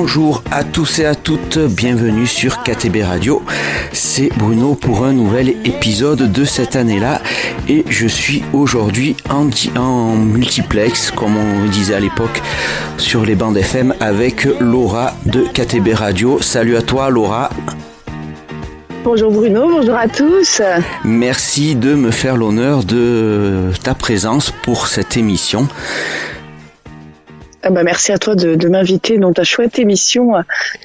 Bonjour à tous et à toutes, bienvenue sur KTB Radio. C'est Bruno pour un nouvel épisode de cette année-là et je suis aujourd'hui en multiplex, comme on disait à l'époque sur les bandes FM, avec Laura de KTB Radio. Salut à toi Laura. Bonjour Bruno, bonjour à tous. Merci de me faire l'honneur de ta présence pour cette émission. Merci à toi de m'inviter dans ta chouette émission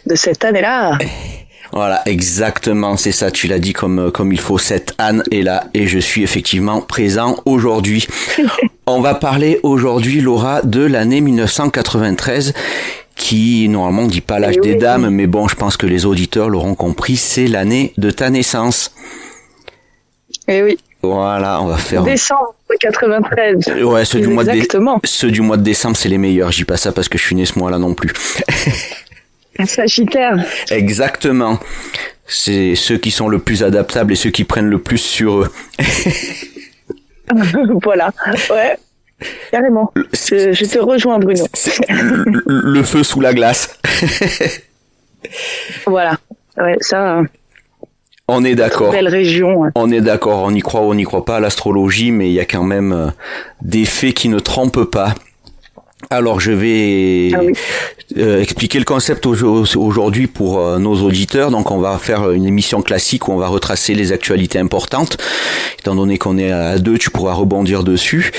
de cette année-là. Voilà, exactement, c'est ça, tu l'as dit comme il faut, cette Anne est là et je suis effectivement présent aujourd'hui. On va parler aujourd'hui, Laura, de l'année 1993 qui, normalement, on dit pas l'âge des dames, mais bon, je pense que les auditeurs l'auront compris, c'est l'année de ta naissance. Eh oui. Voilà, on va faire... Décembre 93. Ouais, ceux du mois de décembre, c'est les meilleurs. Je dis pas ça parce que je suis né ce mois-là non plus. Un Sagittaire. Exactement. C'est ceux qui sont le plus adaptables et ceux qui prennent le plus sur eux. Voilà, ouais. Carrément. Je te rejoins, Bruno. Le feu sous la glace. Voilà. Ouais, ça... On est d'accord. Belle région. Ouais. On est d'accord. On y croit ou on n'y croit pas à l'astrologie, mais il y a quand même des faits qui ne trompent pas. Alors, je vais expliquer le concept aujourd'hui pour nos auditeurs. Donc, on va faire une émission classique où on va retracer les actualités importantes. Étant donné qu'on est à deux, tu pourras rebondir dessus.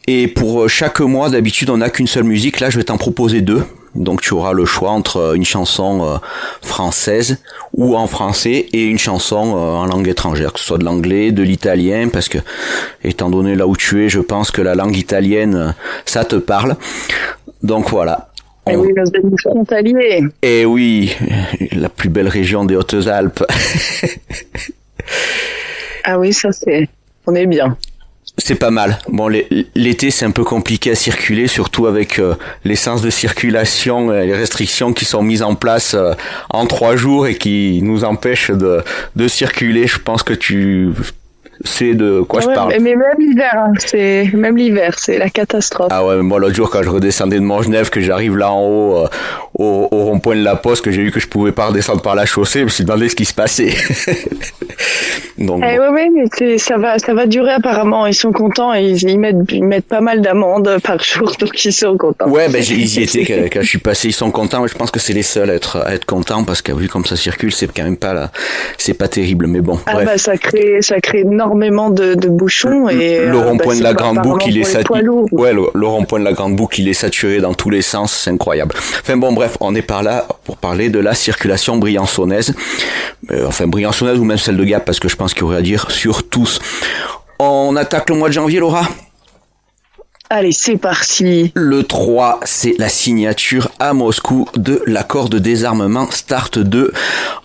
Et pour chaque mois, d'habitude, on n'a qu'une seule musique. Là, je vais t'en proposer deux. Donc tu auras le choix entre une chanson française ou en français et une chanson en langue étrangère, que ce soit de l'anglais, de l'italien, parce que étant donné là où tu es, je pense que la langue italienne, ça te parle. Donc voilà. Et oui, nos amis frontaliers. Et oui, la plus belle région des Hautes-Alpes. Ah oui, ça c'est... On est bien. C'est pas mal. Bon, l'été, c'est un peu compliqué à circuler, surtout avec les sens de circulation et les restrictions qui sont mises en place en 3 jours et qui nous empêchent de circuler. Je pense que tu sais de quoi je parle. Mais même l'hiver, c'est la catastrophe. Ah ouais, moi l'autre jour quand je redescendais de Montgenèvre, que j'arrive là en haut au rond-point de la Poste, que j'ai vu que je pouvais pas redescendre par la chaussée, je me suis demandé ce qui se passait. Donc, mais ça va durer apparemment. Ils sont contents et ils mettent pas mal d'amendes par jour, donc ils sont contents. Ouais, ils y étaient quand je suis passé, ils sont contents. Mais je pense que c'est les seuls à être contents parce que vu comme ça circule, c'est quand même pas là, c'est pas terrible. Mais bon. Ah bref. Ça crée énormément de bouchons et le rond-point de la Grande Boucle, il est saturé. Ouais, le rond-point de la Grande Boucle, il est saturé dans tous les sens, c'est incroyable. Enfin bon, bref, on est par là pour parler de la circulation briançonnaise. Briançonnaise ou même celle de Gap, parce que je pense qu'il y aurait à dire sur tous. On attaque le mois de janvier, Laura ? Allez, c'est parti. Le 3, c'est la signature à Moscou de l'accord de désarmement START 2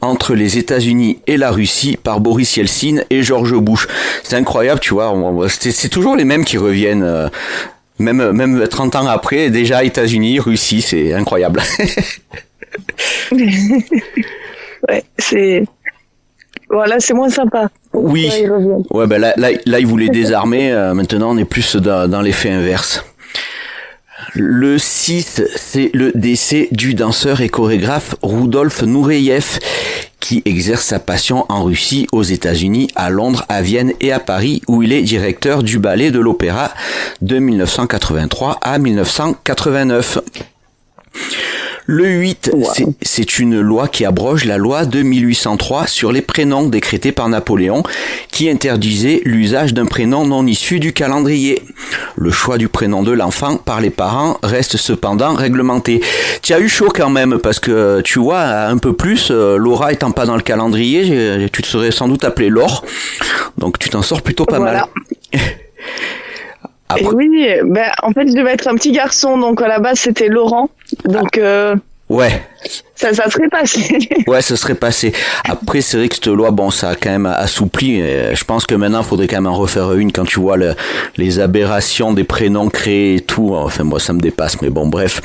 entre les États-Unis et la Russie par Boris Yeltsin et George Bush. C'est incroyable, tu vois, c'est toujours les mêmes qui reviennent, même 30 ans après, déjà États-Unis, Russie, c'est incroyable. Ouais, c'est... Voilà, c'est moins sympa. Oui. Ouais, là, ils voulaient désarmer. Maintenant, on est plus dans l'effet inverse. Le 6, c'est le décès du danseur et chorégraphe Rudolf Nureyev, qui exerce sa passion en Russie, aux États-Unis, à Londres, à Vienne et à Paris, où il est directeur du ballet de l'opéra de 1983 à 1989. Le 8, c'est une loi qui abroge la loi de 1803 sur les prénoms décrétée par Napoléon, qui interdisait l'usage d'un prénom non issu du calendrier. Le choix du prénom de l'enfant par les parents reste cependant réglementé. Tu as eu chaud quand même, parce que tu vois, un peu plus, Laura étant pas dans le calendrier, tu te serais sans doute appelée Laure, donc tu t'en sors plutôt pas mal. Après... Oui, en fait, je devais être un petit garçon, donc à la base, c'était Laurent. Donc, ouais. Ça serait passé. Ouais, ça serait passé. Après, c'est vrai que cette loi, ça a quand même assoupli. Je pense que maintenant, il faudrait quand même en refaire une quand tu vois les aberrations des prénoms créés et tout. Enfin, moi, ça me dépasse, mais bon, bref.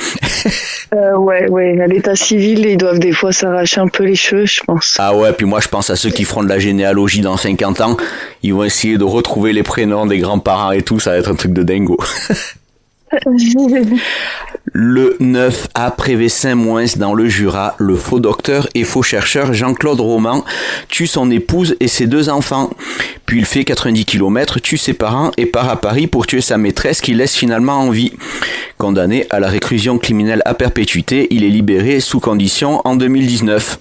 Ouais. À l'état civil, ils doivent des fois s'arracher un peu les cheveux, je pense. Ah ouais, puis moi, je pense à ceux qui feront de la généalogie dans 50 ans. Ils vont essayer de retrouver les prénoms des grands-parents et tout. Ça va être un truc de dingo. Le 9 à Prévé-Saint-Moins dans le Jura, le faux docteur et faux chercheur Jean-Claude Roman tue son épouse et ses 2 enfants. Puis il fait 90 km, tue ses parents et part à Paris pour tuer sa maîtresse qu'il laisse finalement en vie. Condamné à la réclusion criminelle à perpétuité, il est libéré sous condition en 2019.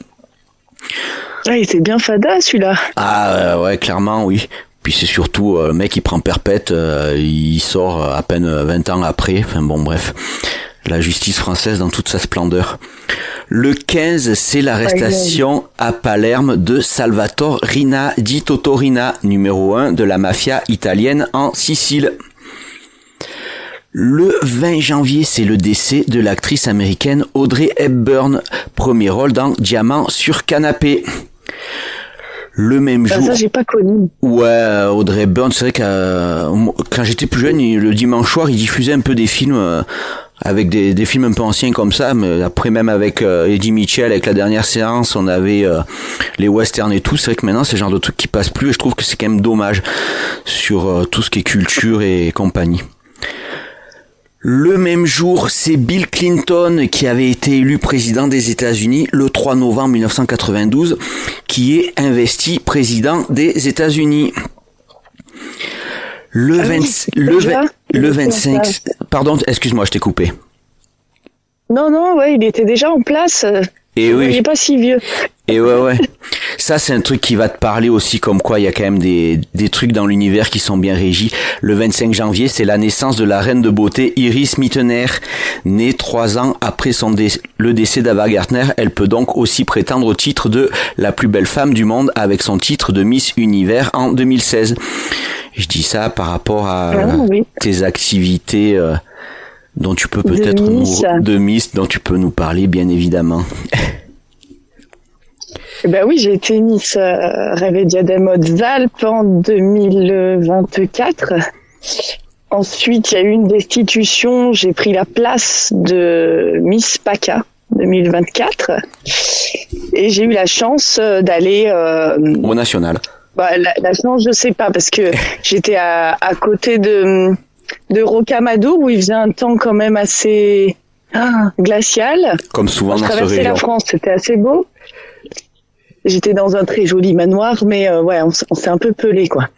Ah, il était bien fada celui-là. Ah ouais, clairement oui. Puis c'est surtout le mec qui prend perpète, il sort à peine 20 ans après. Enfin bon bref, la justice française dans toute sa splendeur. Le 15, c'est l'arrestation à Palerme de Salvatore Rina, dit Toto Rina, numéro 1 de la mafia italienne en Sicile. Le 20 janvier, c'est le décès de l'actrice américaine Audrey Hepburn, premier rôle dans Diamant sur canapé. Le même jour. Ça, j'ai pas connu. Ouais, Audrey Hepburn, c'est vrai que quand j'étais plus jeune, le dimanche soir, il diffusait un peu des films avec des films un peu anciens comme ça, mais après même avec Eddie Mitchell, avec la dernière séance, on avait les westerns et tout. C'est vrai que maintenant, c'est le genre de truc qui passe plus et je trouve que c'est quand même dommage sur tout ce qui est culture et compagnie. Le même jour, c'est Bill Clinton qui avait été élu président des États-Unis le 3 novembre 1992, qui est investi président des États-Unis. Le 25, pardon, excuse-moi, je t'ai coupé. Non, ouais, il était déjà en place. Et oui. Il est pas si vieux. Et ouais. Ça, c'est un truc qui va te parler aussi, comme quoi il y a quand même des trucs dans l'univers qui sont bien régis. Le 25 janvier, c'est la naissance de la reine de beauté Iris Mittener. Née 3 ans après le décès d'Ava Gardner, elle peut donc aussi prétendre au titre de la plus belle femme du monde avec son titre de Miss Univers en 2016. Je dis ça par rapport à tes activités dont tu peux peut-être de Miss, dont tu peux nous parler, bien évidemment. Ben oui, j'ai été Miss Rêve et Diadème Hautes-Alpes en 2024. Ensuite, il y a eu une destitution. J'ai pris la place de Miss PACA 2024. Et j'ai eu la chance d'aller... au national. La chance, je sais pas, parce que j'étais à côté de Rocamadour, où il faisait un temps quand même assez glacial. Comme souvent dans ce région. Je traversais la France, c'était assez beau. J'étais dans un très joli manoir, mais on s'est un peu pelé, quoi.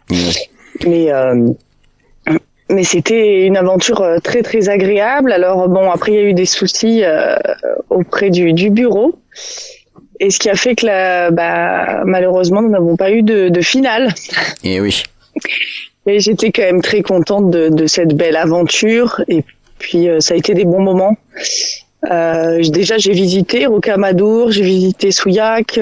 Ouais. Mais c'était une aventure très très agréable. Alors bon, après il y a eu des soucis auprès du bureau, et ce qui a fait que malheureusement nous n'avons pas eu de finale. Et oui. Et j'étais quand même très contente de cette belle aventure, et puis ça a été des bons moments. Déjà j'ai visité Rocamadour, j'ai visité Souillac,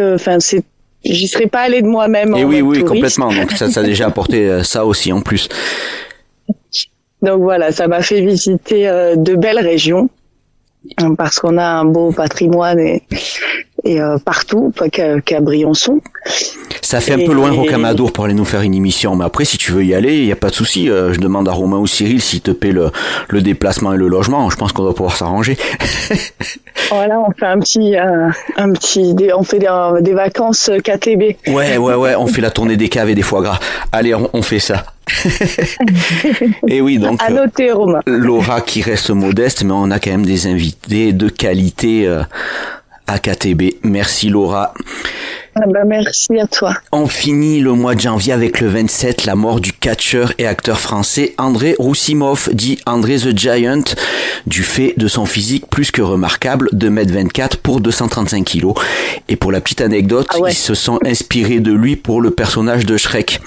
j'y serais pas allée de moi-même. Et oui, complètement. Donc ça a déjà apporté ça aussi en plus. Donc voilà, ça m'a fait visiter de belles régions, parce qu'on a un beau patrimoine et partout, pas qu'à Briançon. Ça fait un peu loin Rocamadour pour aller nous faire une émission, mais après si tu veux y aller, il y a pas de souci. Je demande à Romain ou Cyril s'ils te paient le déplacement et le logement. Je pense qu'on doit pouvoir s'arranger. Voilà, on fait on fait des vacances KTB. Ouais, on fait la tournée des caves et des foie gras. Allez, on fait ça. Et oui, donc à noter, Romain. Laura qui reste modeste, mais on a quand même des invités de qualité à KTB. Merci Laura. Merci à toi. On finit le mois de janvier avec le 27, la mort du catcheur et acteur français André Roussimov, dit André the Giant, du fait de son physique plus que remarquable, 2m24 pour 235 kg. Et pour la petite anecdote, ils se sont inspirés de lui pour le personnage de Shrek.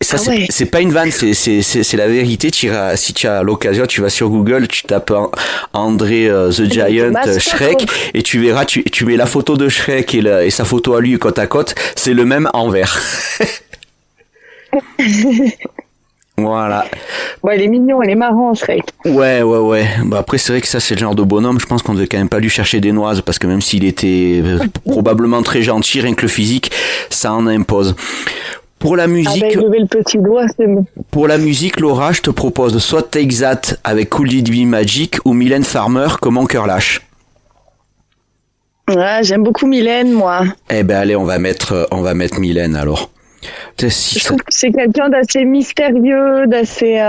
Ça, c'est pas une vanne, c'est la vérité. Si tu as l'occasion, tu vas sur Google, tu tapes André the Giant Shrek, et tu verras, tu mets la photo de Shrek et sa photo à lui côte à côte, c'est le même en vert. Voilà. Il est mignon, il est marrant, Shrek. Ouais. Après, c'est vrai que ça, c'est le genre de bonhomme, je pense qu'on devait quand même pas lui chercher des noises, parce que même s'il était probablement très gentil, rien que le physique, ça en impose. Pour la musique, le petit doigt, c'est bon. Pour la musique, Laura, je te propose soit Take That avec Cool D.B. Magic ou Mylène Farmer comme Mon cœur lâche. Ouais, j'aime beaucoup Mylène, moi. Eh ben allez, on va mettre Mylène alors. Je trouve que c'est quelqu'un d'assez mystérieux, d'assez...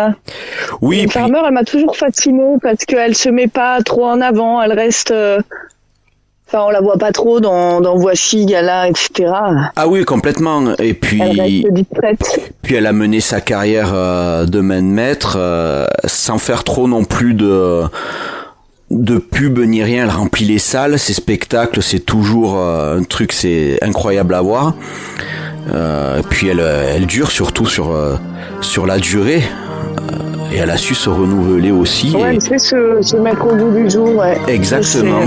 Oui. Farmer, elle m'a toujours fascinée parce qu'elle se met pas trop en avant, elle reste... Enfin, on la voit pas trop dans Voici, Gala, etc. Ah oui, complètement. Et puis... Elle reste discrète. Puis elle a mené sa carrière de main de maître sans faire trop non plus de pub ni rien. Elle remplit les salles, ses spectacles, c'est toujours un truc, c'est incroyable à voir. Puis elle dure surtout sur la durée. Et elle a su se renouveler aussi. Ouais, elle sait se mettre au bout du jour. Ouais. Exactement.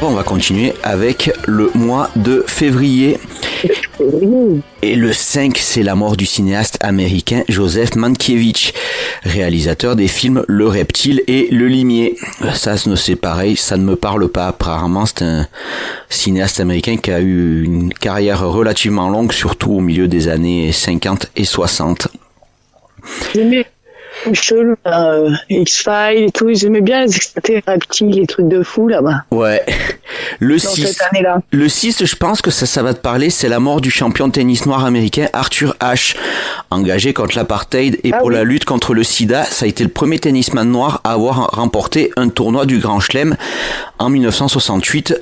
On va continuer avec le mois de février. Et le 5, c'est la mort du cinéaste américain Joseph Mankiewicz, réalisateur des films Le Reptile et Le Limier. Ça, c'est pareil, ça ne me parle pas. Apparemment, c'est un cinéaste américain qui a eu une carrière relativement longue, surtout au milieu des années 50 et 60. J'aimais X-Files et tout, j'aimais bien les extraterrestres reptiles, les trucs de fou là-bas. Ouais. Le dans 6, cette année-là. le 6, je pense que ça va te parler, c'est la mort du champion de tennis noir américain Arthur Ashe, engagé contre l'apartheid et pour la lutte contre le sida. Ça a été le premier tennisman noir à avoir remporté un tournoi du Grand Chelem en 1968.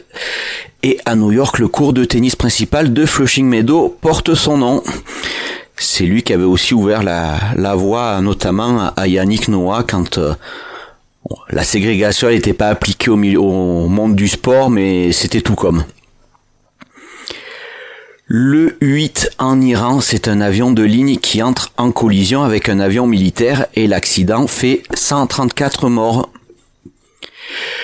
Et à New York, le court de tennis principal de Flushing Meadow porte son nom. C'est lui qui avait aussi ouvert la voie, notamment à Yannick Noah, quand la ségrégation n'était pas appliquée au monde du sport, mais c'était tout comme. Le 8 en Iran, c'est un avion de ligne qui entre en collision avec un avion militaire et l'accident fait 134 morts.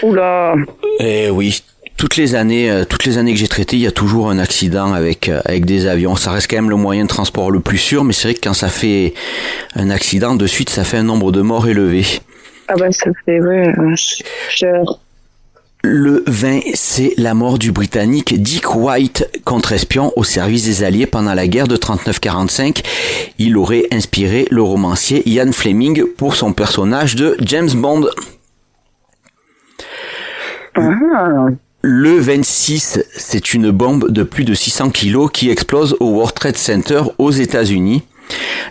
Oula. Eh oui. Toutes les années que j'ai traité, il y a toujours un accident avec des avions. Ça reste quand même le moyen de transport le plus sûr, mais c'est vrai que quand ça fait un accident, de suite, ça fait un nombre de morts élevé. Ah bah ça fait, ouais, cher. Le 20, c'est la mort du Britannique Dick White, contre-espion au service des Alliés pendant la guerre de 39-45. Il aurait inspiré le romancier Ian Fleming pour son personnage de James Bond. Ah. Le 26, c'est une bombe de plus de 600 kilos qui explose au World Trade Center aux États-Unis.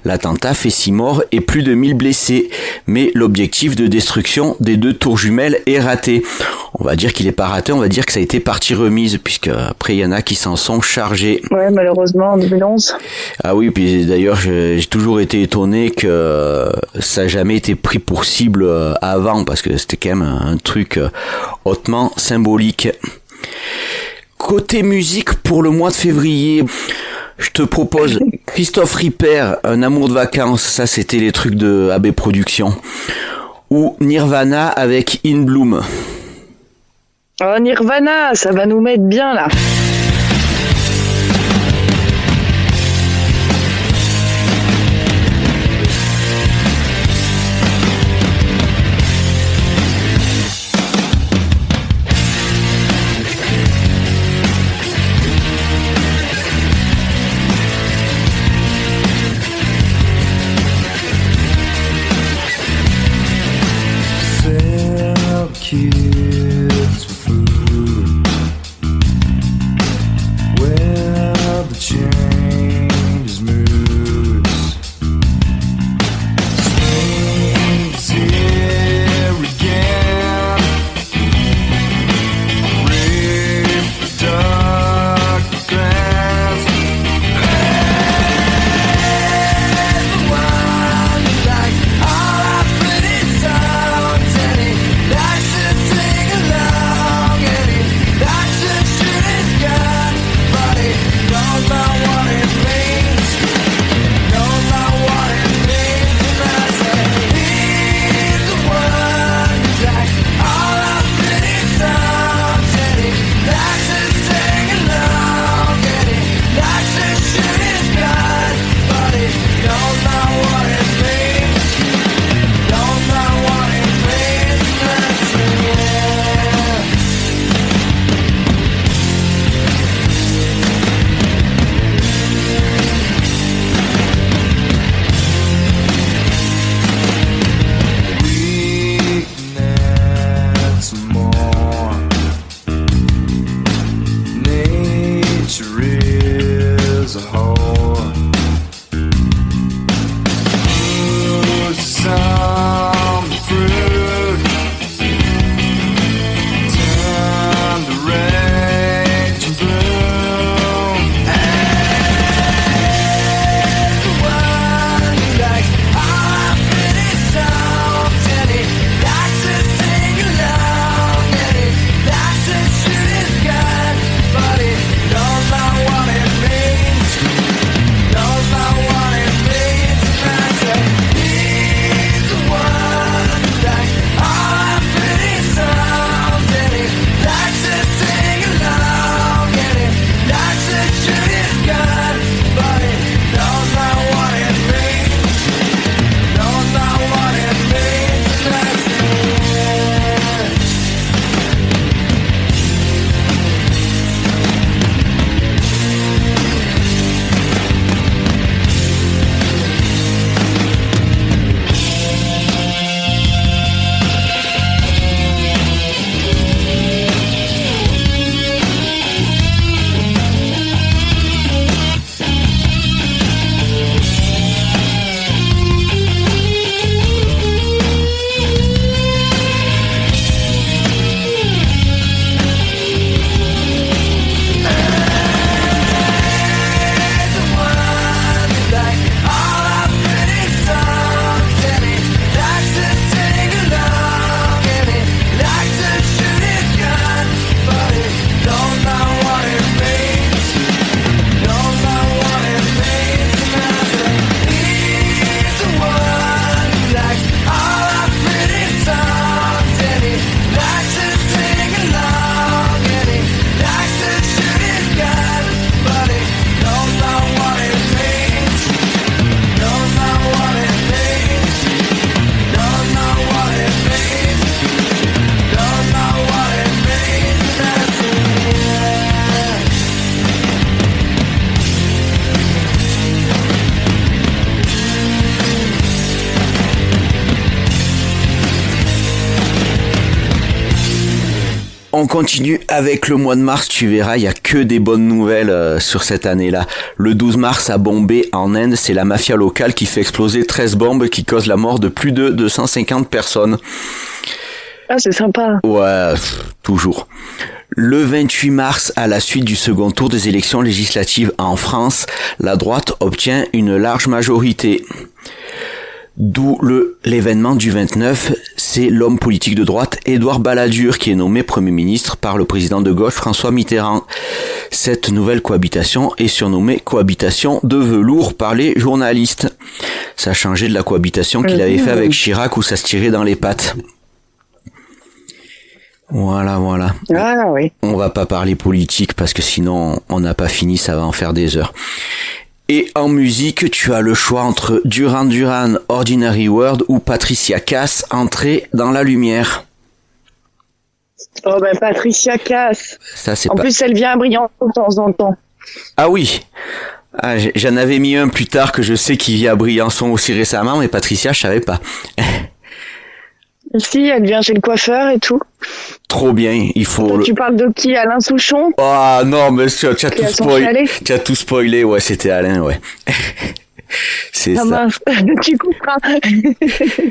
L'attentat fait 6 morts et plus de 1000 blessés, mais l'objectif de destruction des 2 tours jumelles est raté. On va dire qu'il est pas raté, on va dire que ça a été partie remise, puisque après il y en a qui s'en sont chargés. Ouais, malheureusement, en 2011. Ah oui, puis d'ailleurs j'ai toujours été étonné que ça n'a jamais été pris pour cible avant, parce que c'était quand même un truc hautement symbolique. Côté musique, pour le mois de février, je te propose Christophe Ripper, Un amour de vacances, ça c'était les trucs de AB Productions, ou Nirvana avec In Bloom. Oh, Nirvana, ça va nous mettre bien là. Kids for food. On continue avec le mois de mars, tu verras, il y a que des bonnes nouvelles sur cette année-là. Le 12 mars à Bombay, en Inde, c'est la mafia locale qui fait exploser 13 bombes qui causent la mort de plus de 250 personnes. Ah, c'est sympa. Ouais, toujours. Le 28 mars, à la suite du second tour des élections législatives en France, la droite obtient une large majorité. D'où l'événement du 29, c'est l'homme politique de droite Édouard Balladur qui est nommé Premier ministre par le président de gauche François Mitterrand. Cette nouvelle cohabitation est surnommée cohabitation de velours par les journalistes. Ça a changé de la cohabitation qu'il avait fait avec Chirac où ça se tirait dans les pattes. Voilà. Ah oui. On va pas parler politique parce que sinon on n'a pas fini, ça va en faire des heures. Et en musique, tu as le choix entre Duran Duran, Ordinary World ou Patricia Cass, Entrer dans la lumière. Oh ben Patricia Cass. Ça c'est en plus, elle vient à Briançon de temps en temps. Ah oui. Ah, j'en avais mis un plus tard que je sais qu'il vit à Briançon aussi récemment, mais Patricia, je savais pas. Si, elle vient chez le coiffeur et tout. Trop bien, il faut... Tu parles de qui? Alain Souchon? Ah non, mais tu as tout spoilé. Tu as tout spoilé, ouais, c'était Alain, ouais. C'est ça. Mince, tu comprends.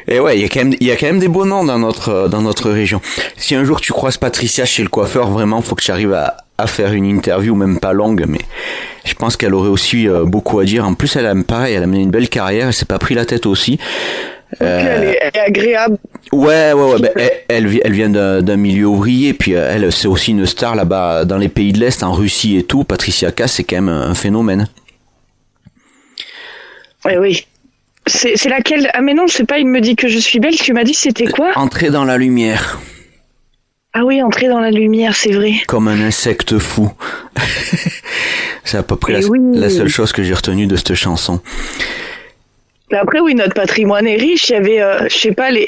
Et ouais, il y a quand même des beaux noms dans notre région. Si un jour tu croises Patricia chez le coiffeur, vraiment, faut que tu arrives à faire une interview, même pas longue, mais je pense qu'elle aurait aussi beaucoup à dire. En plus, elle a mené une belle carrière, elle s'est pas pris la tête aussi. Elle est agréable. Ouais. Ben, elle vient d'un milieu ouvrier, puis elle, c'est aussi une star là-bas dans les pays de l'Est, en Russie et tout. Patricia Cass, c'est quand même un phénomène. Oui. C'est laquelle? Ah mais non, c'est pas Il me dit que je suis belle. Tu m'as dit c'était quoi? Entrer dans la lumière. Ah oui, Entrer dans la lumière, c'est vrai. Comme un insecte fou. C'est à peu près la seule chose que j'ai retenue de cette chanson. Après, oui, notre patrimoine est riche. Il y avait, je sais pas, les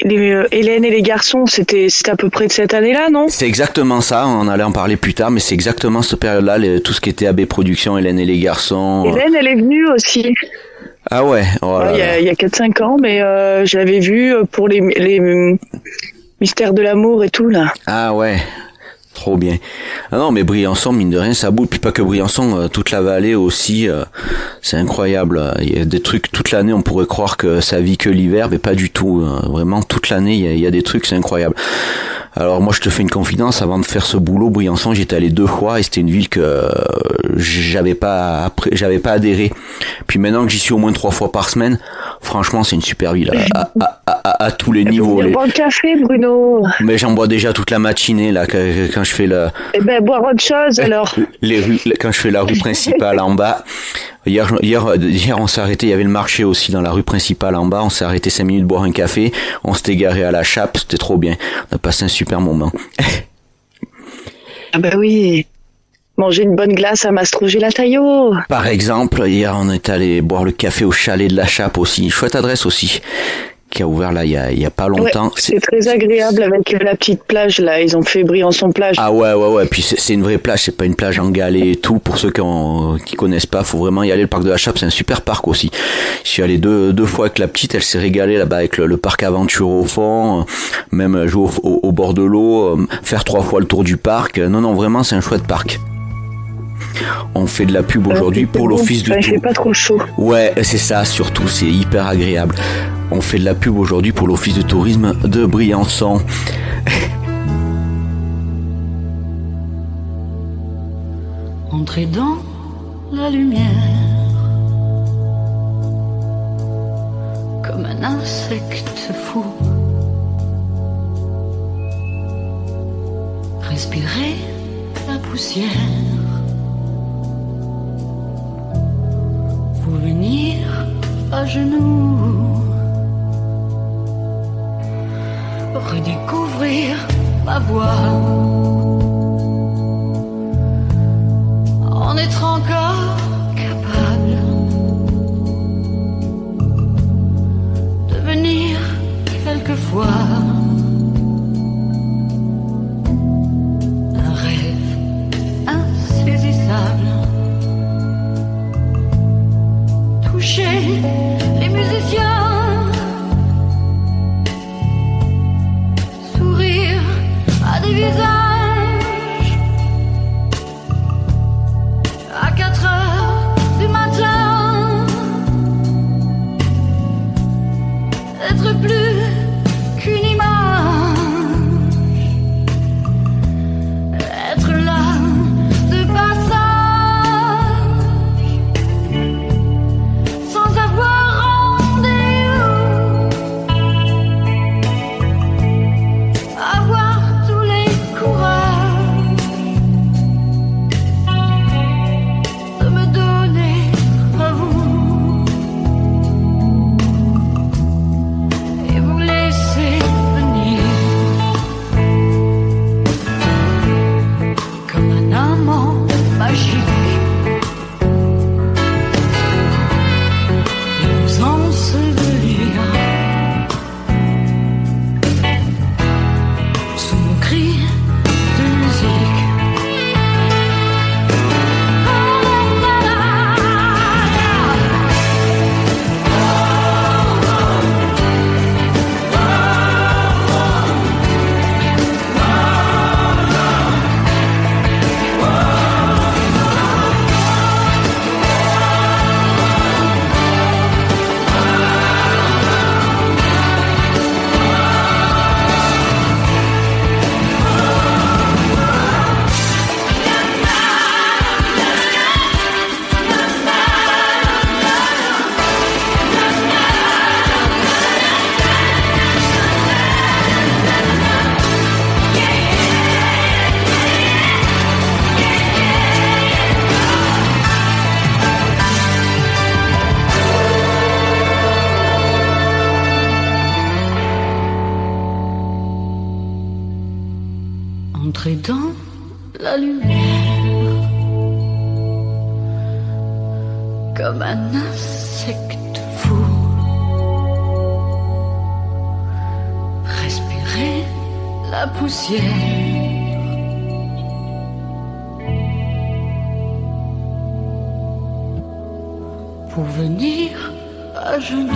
Hélène et les garçons, c'était à peu près de cette année-là, non? C'est exactement ça, on allait en parler plus tard, mais c'est exactement cette période-là, tout ce qui était AB Productions, Hélène et les garçons. Hélène, elle est venue aussi. Ah ouais, il y a 4-5 ans, mais je l'avais vue pour les mystères de l'amour et tout, là. Ah ouais. Trop bien. Ah non, mais Briançon, mine de rien, ça bouge. Puis pas que Briançon, toute la vallée aussi, c'est incroyable. Il y a des trucs toute l'année, on pourrait croire que ça vit que l'hiver, mais pas du tout. Vraiment, toute l'année, il y a des trucs, c'est incroyable. Alors moi, je te fais une confidence, avant de faire ce boulot, Briançon, j'étais allé 2 fois et c'était une ville que j'avais pas adhéré. Puis maintenant que j'y suis au moins 3 fois par semaine, franchement, c'est une super ville à tous les niveaux. Boire un café, Bruno. Mais j'en bois déjà toute la matinée là quand je fais le. Eh ben boire autre chose alors. Quand je fais la rue principale en bas. Hier, on s'est arrêté, il y avait le marché aussi dans la rue principale en bas, on s'est arrêté 5 minutes boire un café, on s'était garé à la Chape, c'était trop bien. On a passé un super moment. Ah bah oui. Manger une bonne glace à Mastro-Gelato. Par exemple, hier on est allé boire le café au chalet de la Chape aussi, chouette adresse aussi, qui a ouvert là il y a pas longtemps. Ouais, c'est très agréable avec la petite plage là, ils ont fait Briançon plage. Ah ouais, puis c'est une vraie plage, c'est pas une plage en galets et tout. Pour ceux qui connaissent pas, faut vraiment y aller. Le parc de la Chape, c'est un super parc aussi. Je suis allé deux fois avec la petite, elle s'est régalée là-bas avec le parc aventure au fond, même jouer au bord de l'eau, faire 3 fois le tour du parc. Non, vraiment c'est un chouette parc. On fait de la pub aujourd'hui pour l'office du tourisme. Il fait pas trop chaud. Ouais, c'est ça, surtout, c'est hyper agréable. On fait de la pub aujourd'hui pour l'office de tourisme de Briançon. Entrez dans la lumière comme un insecte fou. Respirez la poussière. Vous venir à genoux. Redécouvrir ma voix. En être encore capable. Devenir quelquefois un rêve insaisissable. Toucher les musiciens. Sourire à des visages dans la lumière, comme un insecte fou. Respirer la poussière, pour venir à genoux.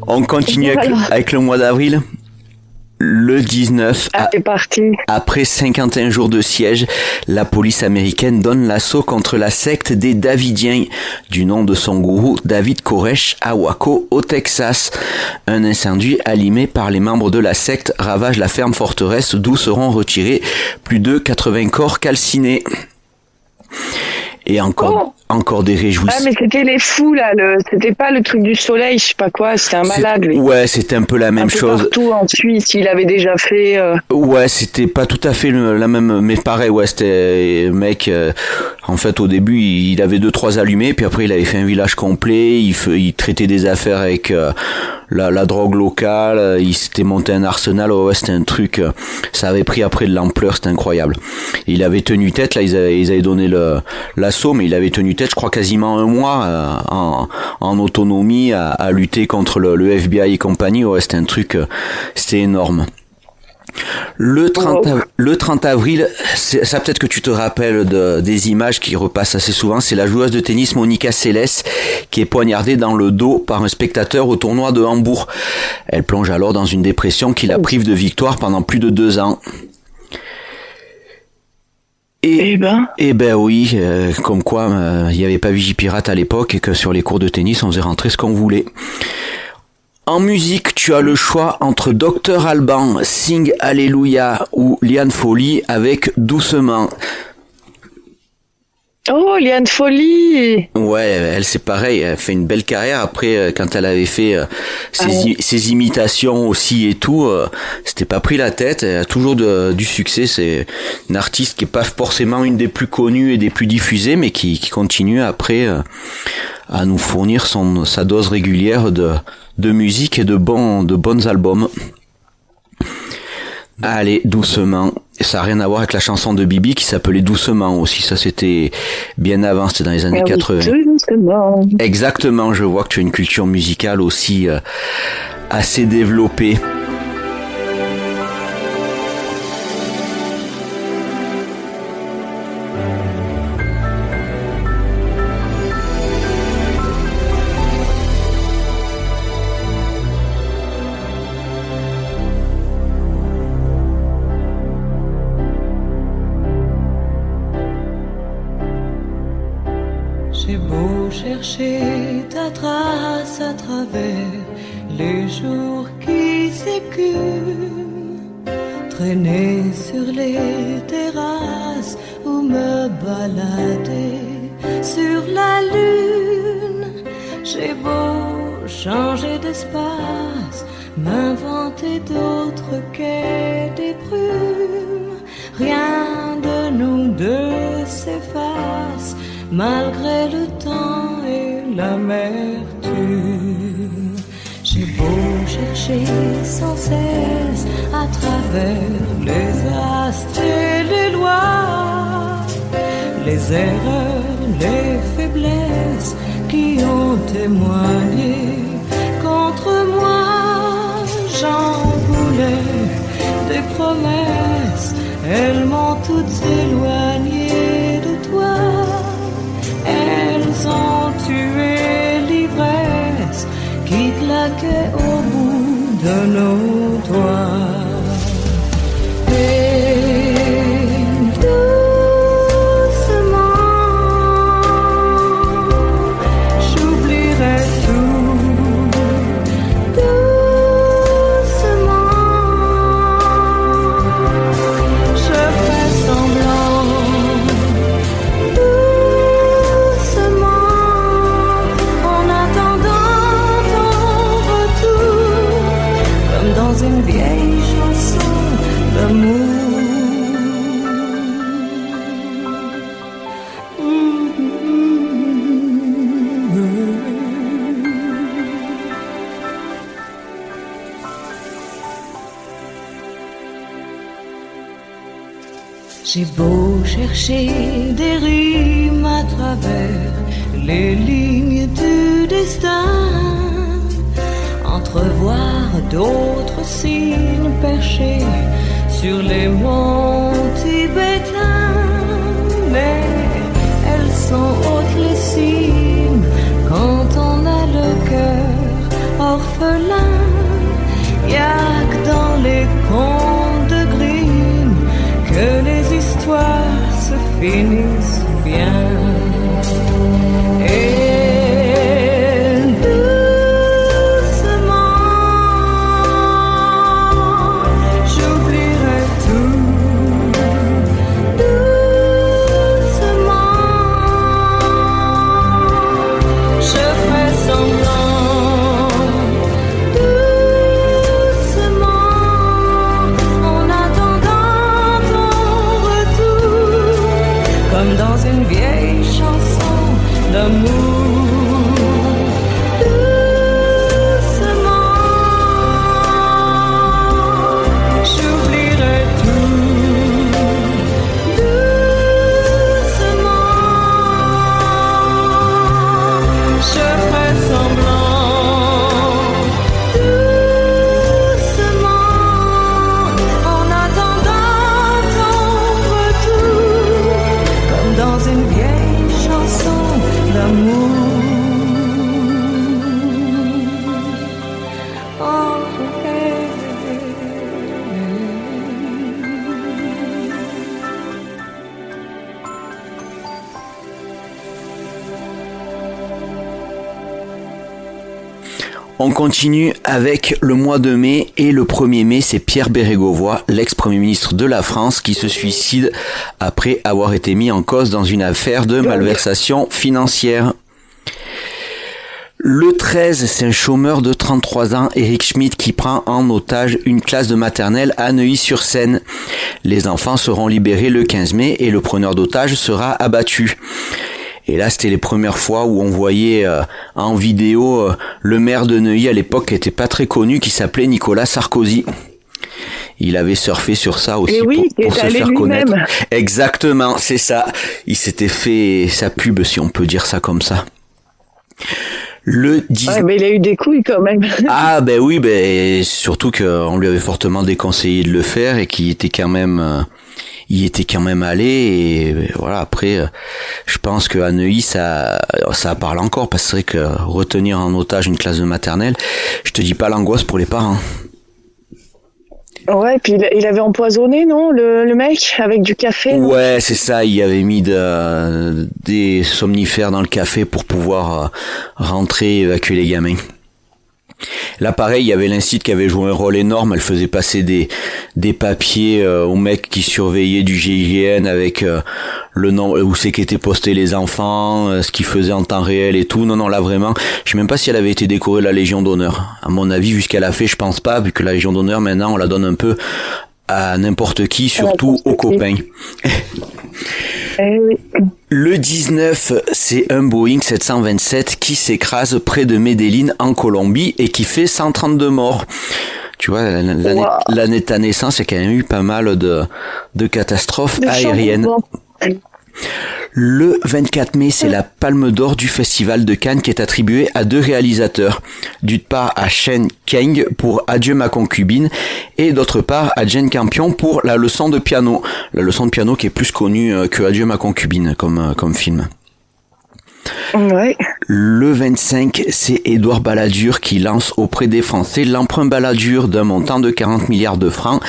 On continue Voilà. avec le mois d'avril. Le 19, C'est parti. après 51 jours de siège, la police américaine donne l'assaut contre la secte des Davidiens, du nom de son gourou David Koresh à Waco, au Texas. Un incendie allumé par les membres de la secte ravage la ferme forteresse d'où seront retirés plus de 80 corps calcinés. Et encore des Ah, réjouissances. mais c'était les fous, là. C'était pas le truc du soleil, je sais pas quoi. C'était un malade, lui. Ouais, c'était un peu la même Un peu chose. partout en Suisse, il avait déjà fait. Ouais, c'était pas tout à fait la même, mais pareil, ouais, c'était mec. En fait, au début, il avait 2-3 allumés, puis après, il avait fait un village complet. Il traitait des affaires avec la drogue locale. Il s'était monté un arsenal. Ouais, c'était un truc. Ça avait pris après de l'ampleur, c'était incroyable. Il avait tenu tête. Là, ils avaient donné l'assaut, mais il avait tenu tête, je crois, quasiment un mois en autonomie à lutter contre le FBI et compagnie. Ouais, c'était un truc, c'était énorme. Le 30 avril, ça peut-être que tu te rappelles des images qui repassent assez souvent, c'est la joueuse de tennis Monica Seles qui est poignardée dans le dos par un spectateur au tournoi de Hambourg. Elle plonge alors dans une dépression qui la prive de victoire pendant plus de 2 ans. Eh ben Oui, comme quoi il n'y avait pas Vigipirate à l'époque et que sur les cours de tennis on faisait rentrer ce qu'on voulait. En musique, tu as le choix entre Dr Alban, Sing Alléluia ou Liane Folly avec Doucement. Oh, Liane Folly. Ouais, elle c'est pareil, elle fait une belle carrière. Après, quand elle avait fait ses imitations aussi et tout, c'était pas pris la tête. Elle a toujours du succès. C'est une artiste qui est pas forcément une des plus connues et des plus diffusées, mais qui continue après à nous fournir sa dose régulière de musique et de bons albums. Allez, Doucement. Ça n'a rien à voir avec la chanson de Bibi qui s'appelait Doucement aussi. Ça, c'était bien avant, c'était dans les années 80. Doucement. Exactement, je vois que tu as une culture musicale aussi assez développée. J'ai beau chercher ta trace à travers les jours qui s'écument, traîner sur les terrasses ou me balader sur la lune. J'ai beau changer d'espace, m'inventer d'autres quais des brumes, rien de nous deux s'efface malgré le temps et l'amertume. J'ai beau chercher sans cesse à travers les astres et les lois, les erreurs, les faiblesses qui ont témoigné contre moi. J'en voulais des promesses, elles m'ont toutes éloigné de toi. Elles ont tué l'ivresse qui claquait au bout de nos doigts. Et doucement, j'oublierai tout. Doucement, je fais semblant d'amour. J'ai beau chercher des rimes à travers les lignes du destin, entrevoir d'autres signes perchés sur les monts tibétains, mais elles sont hautes les cimes quand on a le cœur orphelin. Y'a que dans les contes de Grimm que les histoires se finissent bien. Et doucement, j'oublierai tout. Doucement, je ferai semblant. Doucement, en attendant ton retour, comme dans une vieille chanson d'amour. J'oublierai tout. Doucement, je ferai semblant. Doucement, en attendant ton retour, comme dans une vieille chanson d'amour. Oh, On continue avec le mois de mai et le 1er mai, c'est Pierre Bérégovoy, l'ex-premier ministre de la France, qui se suicide après avoir été mis en cause dans une affaire de malversation financière. Le 13, c'est un chômeur de 33 ans, Eric Schmidt, qui prend en otage une classe de maternelle à Neuilly-sur-Seine. Les enfants seront libérés le 15 mai et le preneur d'otage sera abattu. Et là, c'était les premières fois où on voyait en vidéo le maire de Neuilly à l'époque, qui était pas très connu, qui s'appelait Nicolas Sarkozy. Il avait surfé sur ça aussi pour se faire connaître. Exactement, c'est ça. Il s'était fait sa pub, si on peut dire ça comme ça. Le 10... Ouais, mais il a eu des couilles quand même. Ah ben oui, ben surtout qu'on lui avait fortement déconseillé de le faire et qu'il était quand même... il était quand même allé et voilà. Après, je pense qu'à Neuilly ça parle encore, parce que c'est vrai que retenir en otage une classe de maternelle, je te dis pas l'angoisse pour les parents. Ouais, puis il avait empoisonné, non, le mec, avec du café. Ouais, c'est ça, il avait mis des somnifères dans le café pour pouvoir rentrer et évacuer les gamins. Là, pareil, il y avait l'Instit qui avait joué un rôle énorme. Elle faisait passer des papiers aux mecs qui surveillaient du GIGN avec le nom où c'est qu'étaient postés les enfants, ce qu'ils faisaient en temps réel et tout. Non, là vraiment, je sais même pas si elle avait été décorée de la Légion d'honneur. À mon avis, vu ce qu'elle a fait, je pense pas, vu que la Légion d'honneur maintenant on la donne un peu à n'importe qui, surtout aux copains. Oui. Le 19, c'est un Boeing 727 qui s'écrase près de Medellín en Colombie et qui fait 132 morts. Tu vois, l'année de ta naissance, il y a quand même eu pas mal de catastrophes aériennes. Le 24 mai, c'est la Palme d'Or du Festival de Cannes qui est attribuée à 2 réalisateurs. D'une part à Chen Keng pour Adieu ma concubine et d'autre part à Jane Campion pour La leçon de piano. La leçon de piano qui est plus connue que Adieu ma concubine comme film. Ouais. Le 25, c'est Édouard Balladur qui lance auprès des Français l'emprunt Balladur d'un montant de 40 milliards de francs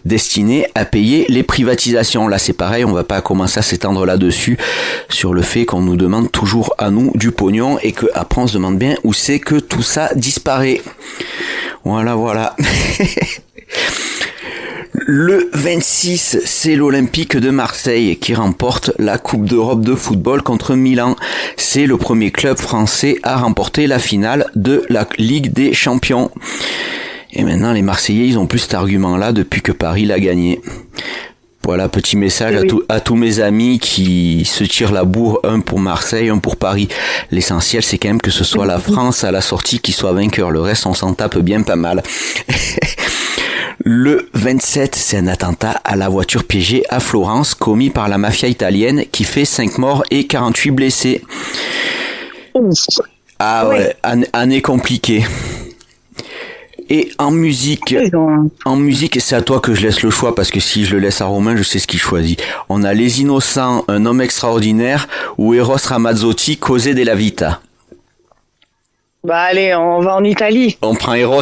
destiné à payer les privatisations. Là, c'est pareil, on va pas commencer à s'étendre là-dessus sur le fait qu'on nous demande toujours à nous du pognon et que après on se demande bien où c'est que tout ça disparaît. Voilà. Le 26, c'est l'Olympique de Marseille qui remporte la Coupe d'Europe de football contre Milan. C'est le premier club français à remporter la finale de la Ligue des Champions. Et maintenant, les Marseillais, ils ont plus cet argument-là depuis que Paris l'a gagné. Voilà, petit message à tous mes amis qui se tirent la bourre, un pour Marseille, un pour Paris. L'essentiel, c'est quand même que ce soit la France à la sortie qui soit vainqueur. Le reste, on s'en tape bien pas mal. Le 27, c'est un attentat à la voiture piégée à Florence, commis par la mafia italienne, qui fait 5 morts et 48 blessés. Ah ouais, année compliquée. Et en musique, c'est à toi que je laisse le choix, parce que si je le laisse à Romain, je sais ce qu'il choisit. On a Les Innocents, Un homme extraordinaire, ou Eros Ramazzotti, Cose della vita. Bah allez, on va en Italie. On prend Eros.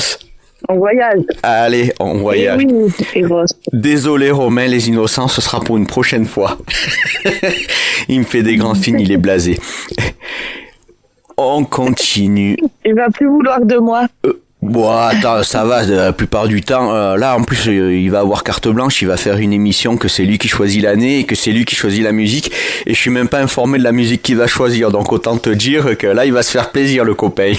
On voyage. Allez, on voyage. Oui, Eros. Désolé Romain, Les Innocents, ce sera pour une prochaine fois. Il me fait des grands signes, il est blasé. On continue. Il va plus vouloir de moi. Bon, attends, ça va, la plupart du temps. Là, en plus, il va avoir carte blanche, il va faire une émission que c'est lui qui choisit l'année et que c'est lui qui choisit la musique. Et je suis même pas informé de la musique qu'il va choisir, donc autant te dire que là, il va se faire plaisir, le copain.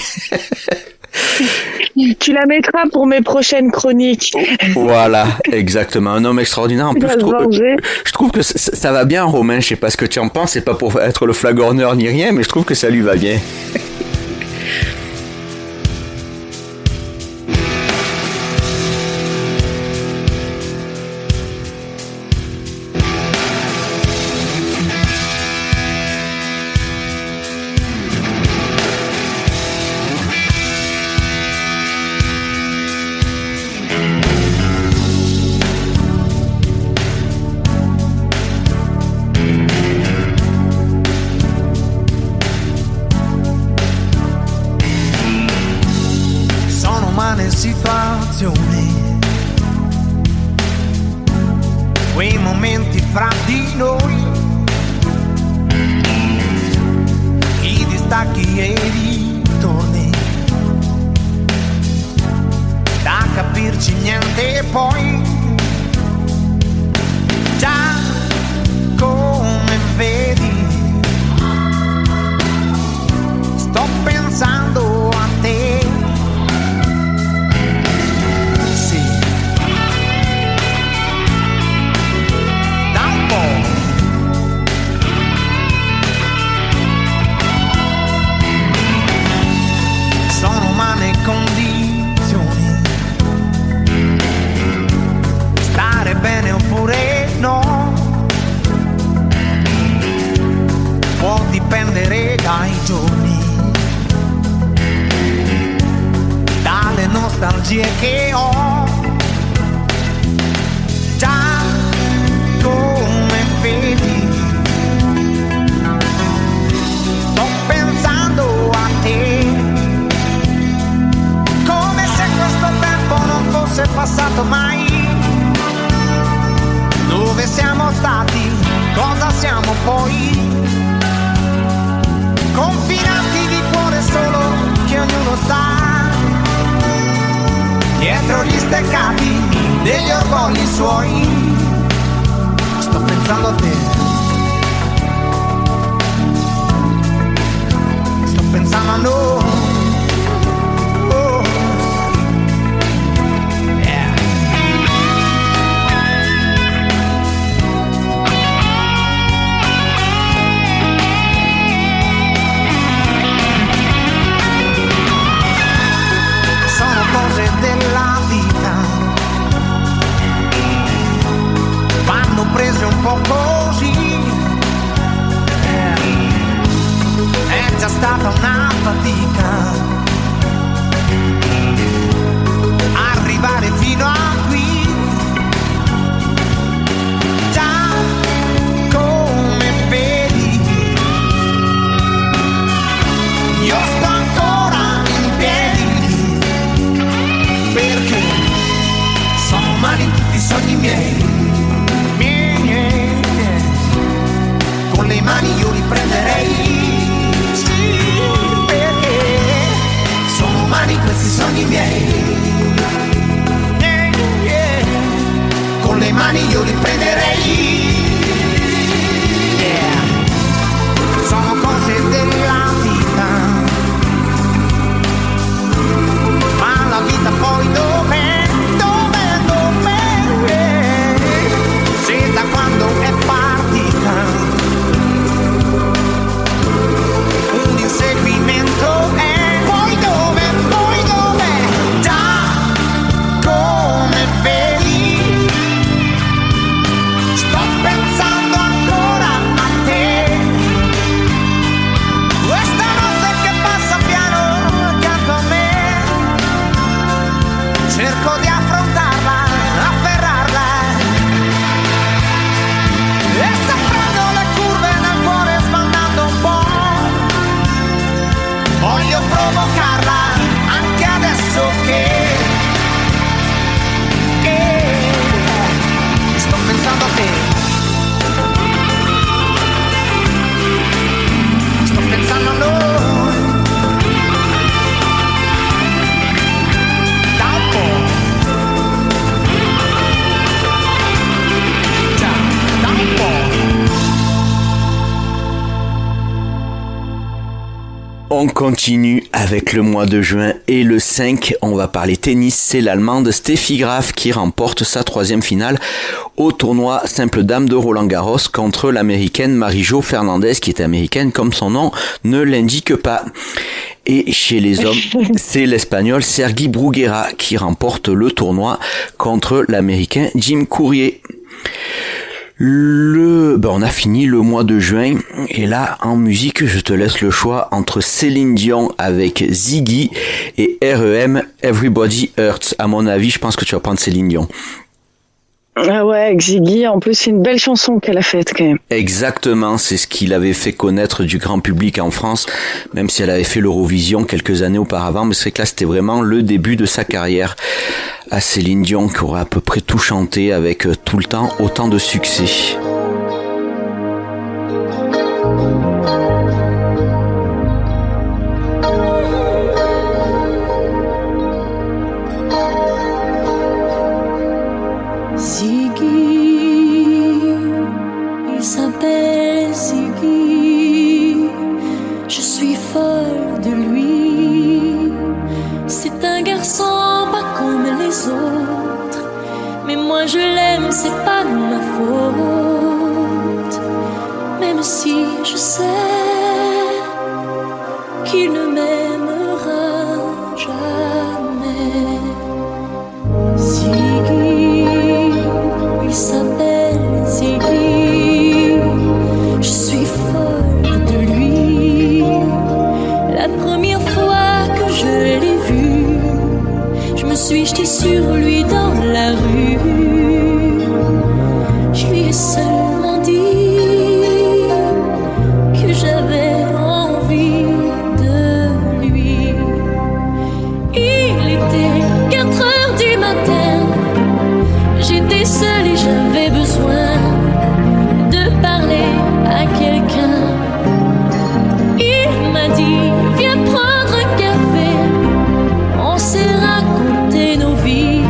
Tu la mettras pour mes prochaines chroniques. Voilà, exactement. Un homme extraordinaire. En plus, je trouve que ça va bien, Romain. Je sais pas ce que tu en penses, c'est pas pour être le flagorneur ni rien, mais je trouve que ça lui va bien. situazioni, quei momenti fra di noi, i distacchi e i ritorni, da capirci niente poi, già come vedi, sto pensando a te. Sono umane condizioni, stare bene oppure no, può dipendere dai giorni, dalle nostalgie che ho, già come vedi, sto pensando a te. Questo tempo non fosse passato mai. Dove siamo stati? Cosa siamo poi? Confinati di cuore solo che ognuno sta dietro gli steccati degli orgogli suoi. Sto pensando a te. Sto pensando a noi. Della vita vanno prese un po' così, è già stata una fatica arrivare fino a qui, già come vedi io sto ancora in piedi, perché sono umani tutti i sogni miei, con le mani io li prenderei, sì, perché sono umani questi sogni miei, con le mani io li prenderei, sono cose della vita, ma la vita poi dov'è? pensándote. Estoy pensándolo. Tampo. Ya, tampo. On continue avec le mois de juin et le 5, on va parler tennis. C'est l'Allemande Steffi Graf qui remporte sa 3e finale au tournoi simple dame de Roland-Garros contre l'Américaine Marie-Jo Fernandez, qui est américaine comme son nom ne l'indique pas. Et chez les hommes, c'est l'Espagnol Sergi Bruguera qui remporte le tournoi contre l'Américain Jim Courier. On a fini le mois de juin et là en musique je te laisse le choix entre Céline Dion avec Ziggy et R.E.M. Everybody Hurts. À mon avis, je pense que tu vas prendre Céline Dion. Ah ouais, avec Ziggy, en plus c'est une belle chanson qu'elle a faite quand même. Exactement, c'est ce qui l'avait fait connaître du grand public en France, même si elle avait fait l'Eurovision quelques années auparavant, mais c'est que là c'était vraiment le début de sa carrière à Céline Dion, qui aura à peu près tout chanté avec tout le temps autant de succès. Je l'aime, c'est pas de ma faute. Même si je sais qu'il ne m'aimera jamais. Ziggy, il s'appelle Ziggy. Je suis folle de lui. La première fois que je l'ai vu, je me suis jetée sur lui dans la rue. Je lui ai seulement dit que j'avais envie de lui. Il était 4 heures du matin. J'étais seule et j'avais besoin de parler à quelqu'un. Il m'a dit, viens prendre un café. On s'est raconté nos vies.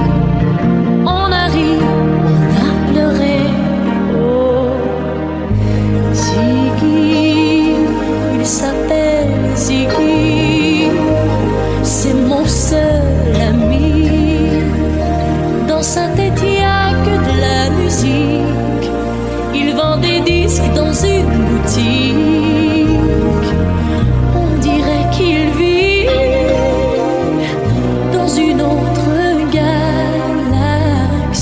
On a ri, on a pleuré. Oh, Ziggy, il s'appelle Ziggy. C'est mon seul ami. Dans sa tête, il n'y a que de la musique. Il vend des disques dans une boutique. On dirait qu'il vit dans une autre galaxie.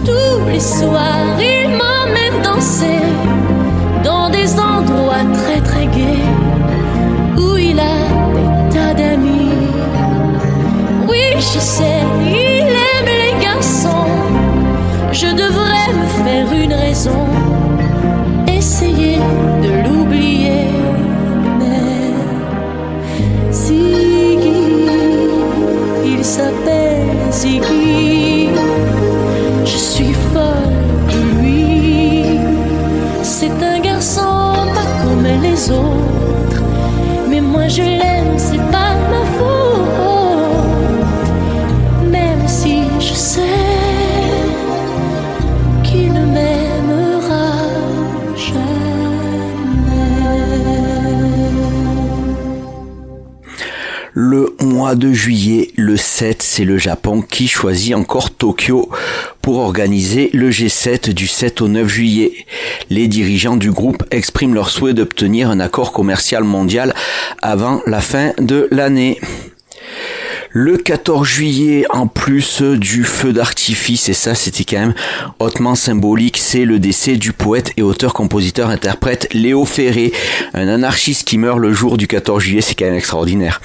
Tous les soirs, il m'emmène danser dans des endroits très très gais où il a des tas d'amis. Oui, je sais, il aime les garçons. Je devrais me faire une raison, essayer de l'oublier. Mais Ziggy, il s'appelle Ziggy. Je suis folle de lui. C'est un garçon pas comme les autres, mais moi je l'aime, c'est pas ma faute. Même si je sais qu'il ne m'aimera jamais. Le mois de juillet, le 7, c'est le Japon qui choisit encore Tokyo pour organiser le G7 du 7 au 9 juillet. Les dirigeants du groupe expriment leur souhait d'obtenir un accord commercial mondial avant la fin de l'année. Le 14 juillet, en plus du feu d'artifice, et ça c'était quand même hautement symbolique, c'est le décès du poète et auteur-compositeur-interprète Léo Ferré, un anarchiste qui meurt le jour du 14 juillet, c'est quand même extraordinaire.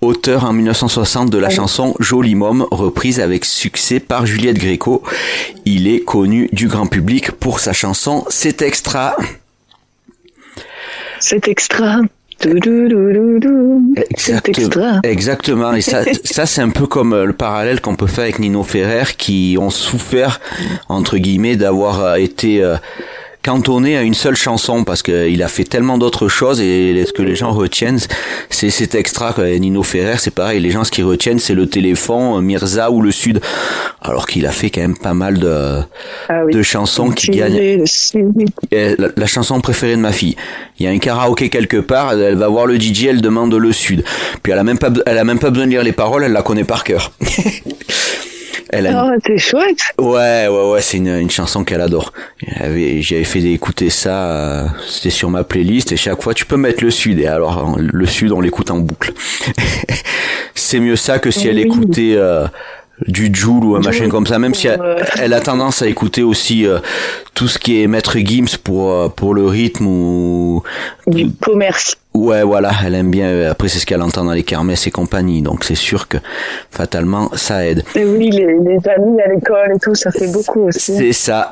Auteur en 1960 de la chanson Joli Môme, reprise avec succès par Juliette Gréco. Il est connu du grand public pour sa chanson C'est Extra. C'est extra. Exactement. Et ça c'est un peu comme le parallèle qu'on peut faire avec Nino Ferrer, qui ont souffert, entre guillemets, d'avoir été cantonné à une seule chanson, parce qu'il a fait tellement d'autres choses, et ce que les gens retiennent, c'est cet extra, quoi. Nino Ferrer, c'est pareil, les gens, ce qu'ils retiennent, c'est le téléphone, Mirza ou le Sud, alors qu'il a fait quand même pas mal de chansons qui gagnent. La chanson préférée de ma fille, il y a un karaoké quelque part, elle va voir le DJ, elle demande le Sud, puis elle a même pas besoin de lire les paroles, elle la connaît par cœur. C'est chouette. Ouais, c'est une chanson qu'elle adore. J'avais fait écouter ça, c'était sur ma playlist, et chaque fois tu peux mettre le Sud, et alors le Sud on l'écoute en boucle. C'est mieux ça que si elle écoutait du Jul ou un machin comme ça, même si elle a tendance à écouter aussi tout ce qui est Maître Gims pour le rythme ou du commerce. Ouais, voilà, elle aime bien. Après, c'est ce qu'elle entend dans les kermesses et compagnie, donc c'est sûr que fatalement ça aide. Et oui, les amis à l'école et tout, ça fait beaucoup aussi. C'est ça.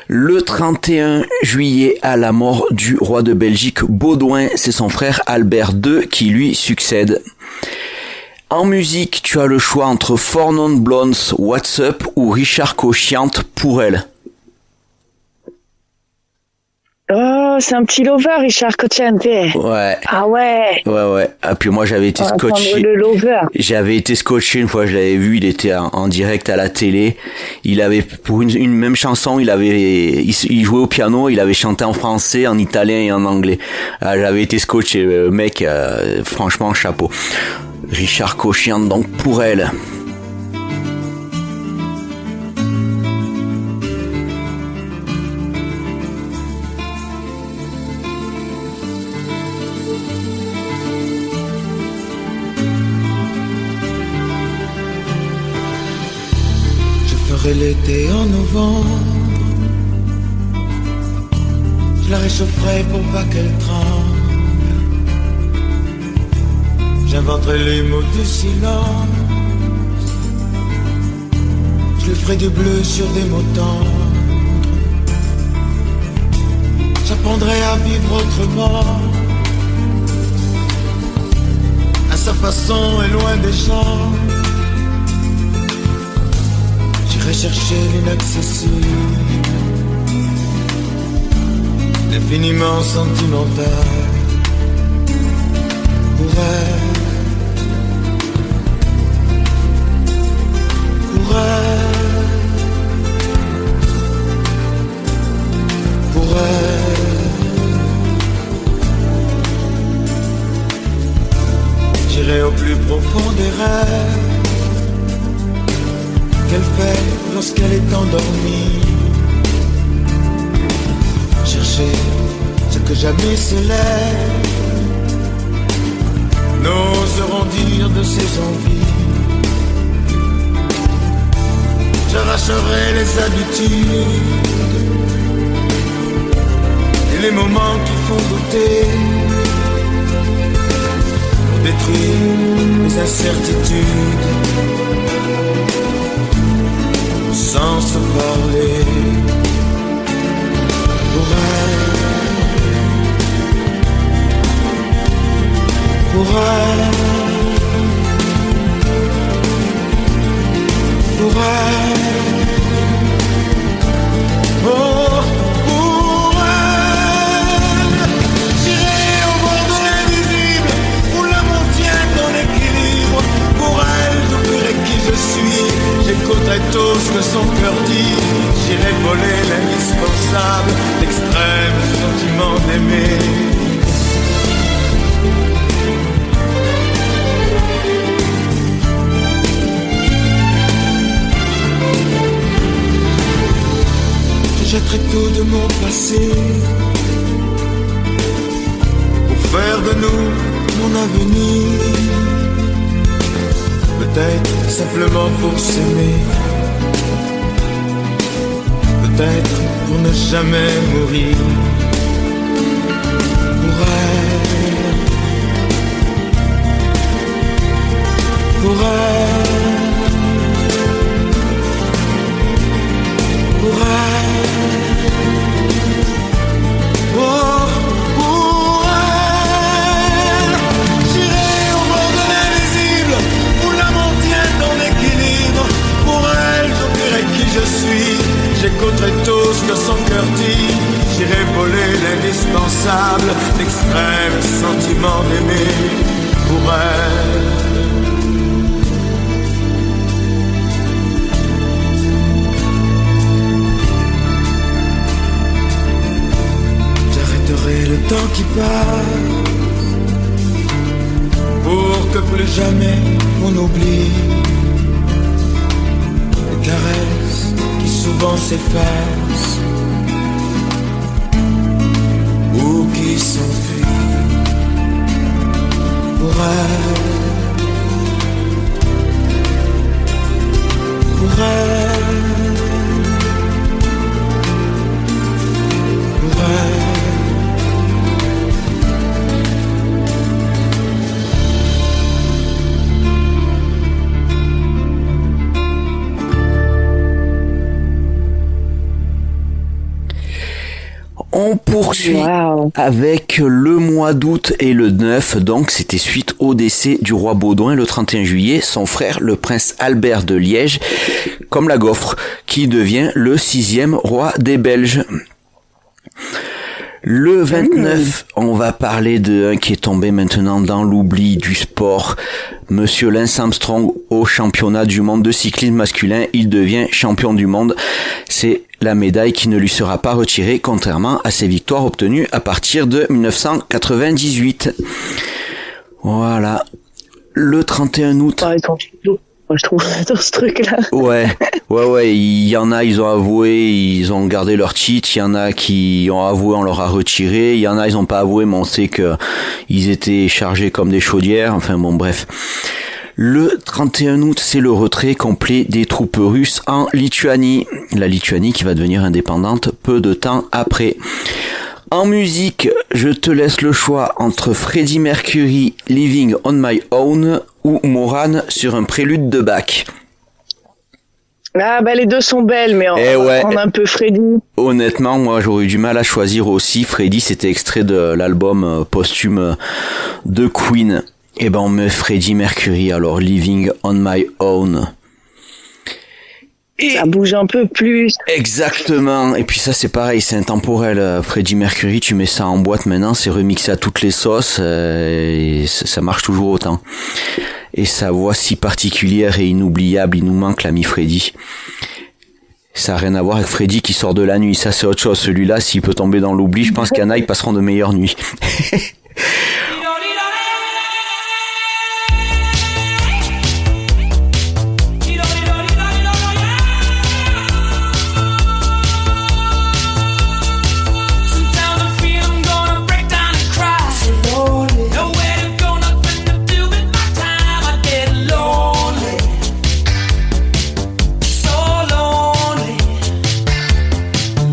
Le 31 juillet, à la mort du roi de Belgique Baudouin, c'est son frère Albert II qui lui succède. En musique, tu as le choix entre Four Non Blondes, What's Up ou Richard Cochiant, Pour elle. Oh, c'est un petit lover, Richard Cochiant. Ouais. Ah ouais. Ouais. Ah, puis moi, j'avais été scotché. Le lover. J'avais été scotché une fois, je l'avais vu, il était en direct à la télé. Il avait, pour une même chanson, il jouait au piano, il avait chanté en français, en italien et en anglais. Ah, j'avais été scotché, mec, franchement, chapeau. Richard Cochiant, donc Pour elle. L'été en novembre, je la réchaufferai pour pas qu'elle tremble. J'inventerai les mots du silence, je lui ferai du bleu sur des mots tendres. J'apprendrai à vivre autrement, à sa façon et loin des gens. J'irai chercher l'inaccessible, l'infiniment sentimental. Pour elle, pour elle, pour elle. J'irai au plus profond des rêves qu'elle fait lorsqu'elle est endormie. Chercher ce que jamais s'élève, n'oseront dire de ses envies. J'arracherai les habitudes et les moments qui font douter, pour détruire les incertitudes. Sans se parler, pour elle, pour elle, pour elle, oh, pour elle. J'irai au bord de l'invisible, où l'amour tient ton équilibre. Pour elle, j'oublierai qui je suis, j'écouterai tout ce que son cœur dit. J'irai voler l'indispensable, l'extrême sentiment d'aimer. Je jetterai tout de mon passé pour faire de nous mon avenir. Peut-être simplement pour s'aimer, peut-être pour ne jamais mourir. Pour elle, pour elle, pour elle, oh, pour elle. très tôt ce que son cœur dit. J'irai voler l'indispensable, l'extrême sentiment d'aimer pour elle. J'arrêterai le temps qui passe pour que plus jamais on oublie les caresses qui souvent s'effacent ou qui s'enfuient pour elle, pour elle, pour elle. On poursuit avec le mois d'août et le 9, donc c'était suite au décès du roi Baudouin le 31 juillet, son frère le prince Albert de Liège, comme la gaufre, qui devient le 6e roi des Belges. Le 29, on va parler de un qui est tombé maintenant dans l'oubli du sport. Monsieur Lance Armstrong au championnat du monde de cyclisme masculin, il devient champion du monde. C'est la médaille qui ne lui sera pas retirée, contrairement à ses victoires obtenues à partir de 1998. Voilà. Le 31 août. Moi, je trouve, dans ce truc-là. Ouais, il y en a, ils ont avoué, ils ont gardé leur titre, il y en a qui ont avoué, on leur a retiré, il y en a, ils ont pas avoué, mais on sait que ils étaient chargés comme des chaudières, enfin bon, bref. Le 31 août, c'est le retrait complet des troupes russes en Lituanie. La Lituanie qui va devenir indépendante peu de temps après. En musique, je te laisse le choix entre Freddie Mercury, Living on My Own ou Moran sur un prélude de Bach. Ah bah les deux sont belles, mais on va prendre un peu Freddie. Honnêtement, moi j'aurais eu du mal à choisir aussi. Freddie, c'était extrait de l'album posthume de Queen. Et ben on met Freddie Mercury, alors Living on My Own. Et ça bouge un peu plus. Exactement. Et puis ça c'est pareil, c'est intemporel. Freddie Mercury, tu mets ça en boîte maintenant, c'est remixé à toutes les sauces et ça marche toujours autant. Et sa voix si particulière et inoubliable, il nous manque l'ami Freddie. Ça n'a rien à voir avec Freddie qui sort de la nuit, ça c'est autre chose. Celui-là, s'il peut tomber dans l'oubli, je pense qu'il y en a, ils passeront de meilleures nuits.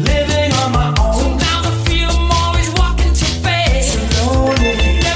Living on my own. Sometimes I feel I'm always walking too fast. So lonely.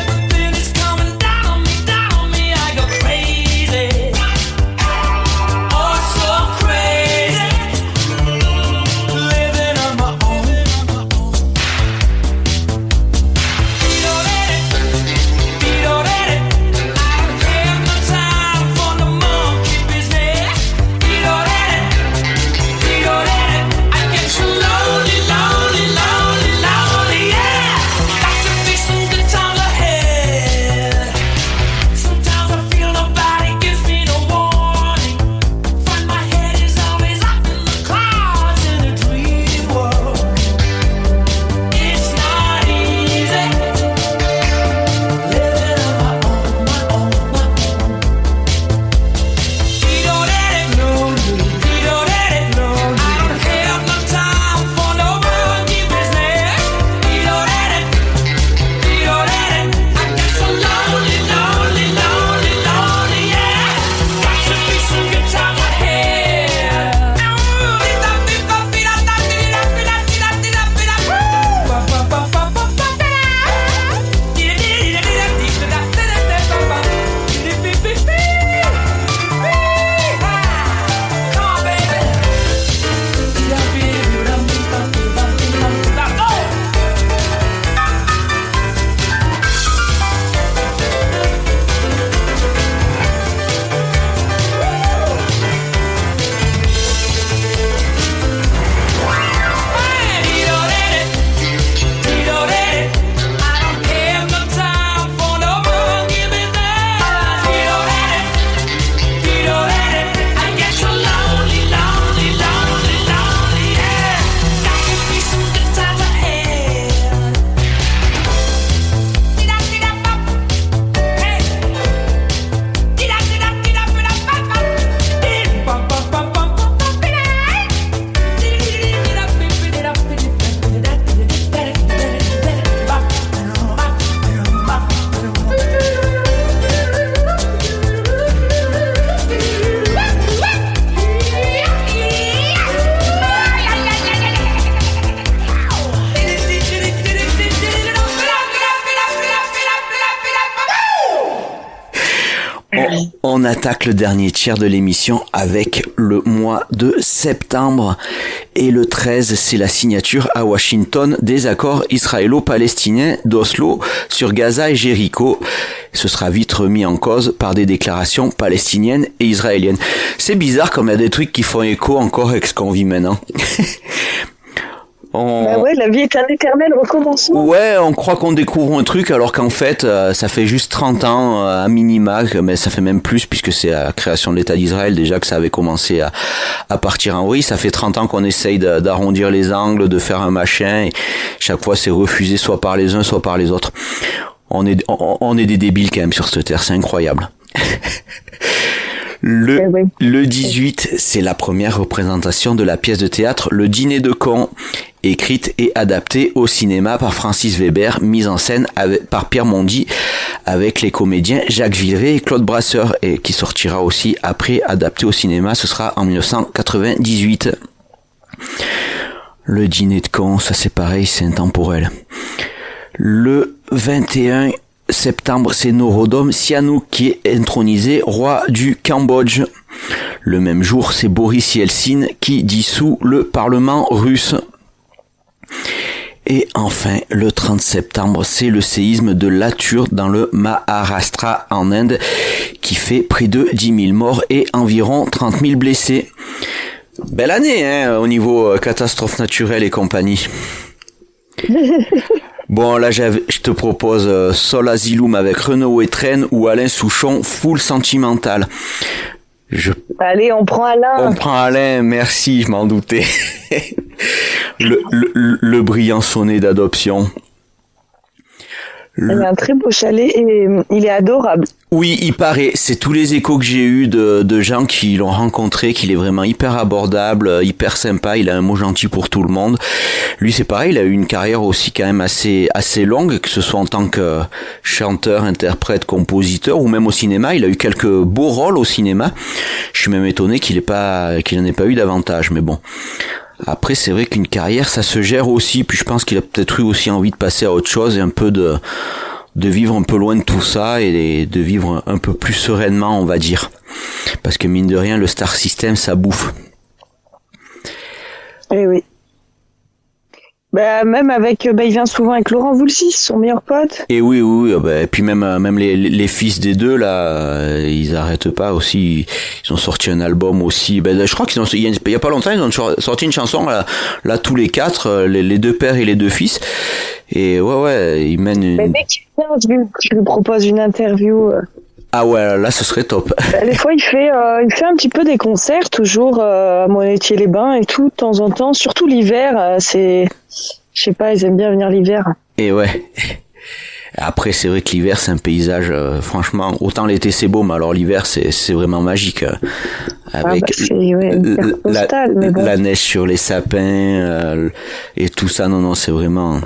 On attaque le dernier tiers de l'émission avec le mois de septembre. Et le 13, c'est la signature à Washington des accords israélo-palestiniens d'Oslo sur Gaza et Jéricho. Ce sera vite remis en cause par des déclarations palestiniennes et israéliennes. C'est bizarre comme il y a des trucs qui font écho encore avec ce qu'on vit maintenant. Bah ouais, la vie est un éternel recommencement. Ouais, on croit qu'on découvre un truc alors qu'en fait, ça fait juste 30 ans à minima, mais ça fait même plus puisque c'est la création de l'État d'Israël déjà que ça avait commencé à partir en vrille. Ça fait 30 ans qu'on essaye d'arrondir les angles, de faire un machin, et chaque fois c'est refusé soit par les uns, soit par les autres. On est des débiles quand même sur cette terre, c'est incroyable. Le 18, c'est la première représentation de la pièce de théâtre Le Dîner de cons, écrite et adaptée au cinéma par Francis Weber, mise en scène par Pierre Mondy, avec les comédiens Jacques Villeray et Claude Brasseur, et qui sortira aussi après, adapté au cinéma, ce sera en 1998. Le Dîner de cons, ça c'est pareil, c'est intemporel. Le 21 septembre, c'est Norodom Sihanouk qui est intronisé roi du Cambodge. Le même jour, c'est Boris Yeltsin qui dissout le Parlement russe. Et enfin, le 30 septembre, c'est le séisme de Latur dans le Maharashtra en Inde qui fait près de 10 000 morts et environ 30 000 blessés. Belle année, hein, au niveau catastrophe naturelle et compagnie. Bon, là, je te propose Sol Asylum avec Renaud Etren ou Alain Souchon, Full Sentimental. Allez, on prend Alain. On prend Alain, merci, je m'en doutais. le brillant sonnet d'adoption. Il a un très beau chalet et il est adorable. Oui, il paraît. C'est tous les échos que j'ai eus de gens qui l'ont rencontré, qu'il est vraiment hyper abordable, hyper sympa. Il a un mot gentil pour tout le monde. Lui, c'est pareil. Il a eu une carrière aussi quand même assez longue, que ce soit en tant que chanteur, interprète, compositeur ou même au cinéma. Il a eu quelques beaux rôles au cinéma. Je suis même étonné qu'il n'en ait pas eu davantage. Mais bon. Après, c'est vrai qu'une carrière, ça se gère aussi. Puis je pense qu'il a peut-être eu aussi envie de passer à autre chose et un peu de vivre un peu loin de tout ça et de vivre un peu plus sereinement, on va dire. Parce que mine de rien, le star system, ça bouffe. Eh oui. Bah, même avec, il vient souvent avec Laurent Voulzy, son meilleur pote. Et oui, et puis même les fils des deux, là, ils arrêtent pas aussi. Ils ont sorti un album aussi. Je crois il y a pas longtemps, ils ont sorti une chanson, là tous les quatre, les deux pères et les deux fils. Et ouais, ils mènent une... Dès qu'il vient, je lui propose une interview. Ah ouais, là, ce serait top. Des fois, il fait un petit peu des concerts, toujours à Monétier-les-Bains et tout, de temps en temps. Surtout l'hiver, je sais pas, ils aiment bien venir l'hiver. Et ouais. Après, c'est vrai que l'hiver, c'est un paysage, franchement, autant l'été c'est beau, mais alors l'hiver, c'est vraiment magique. Avec la neige sur les sapins et tout ça, non, c'est vraiment...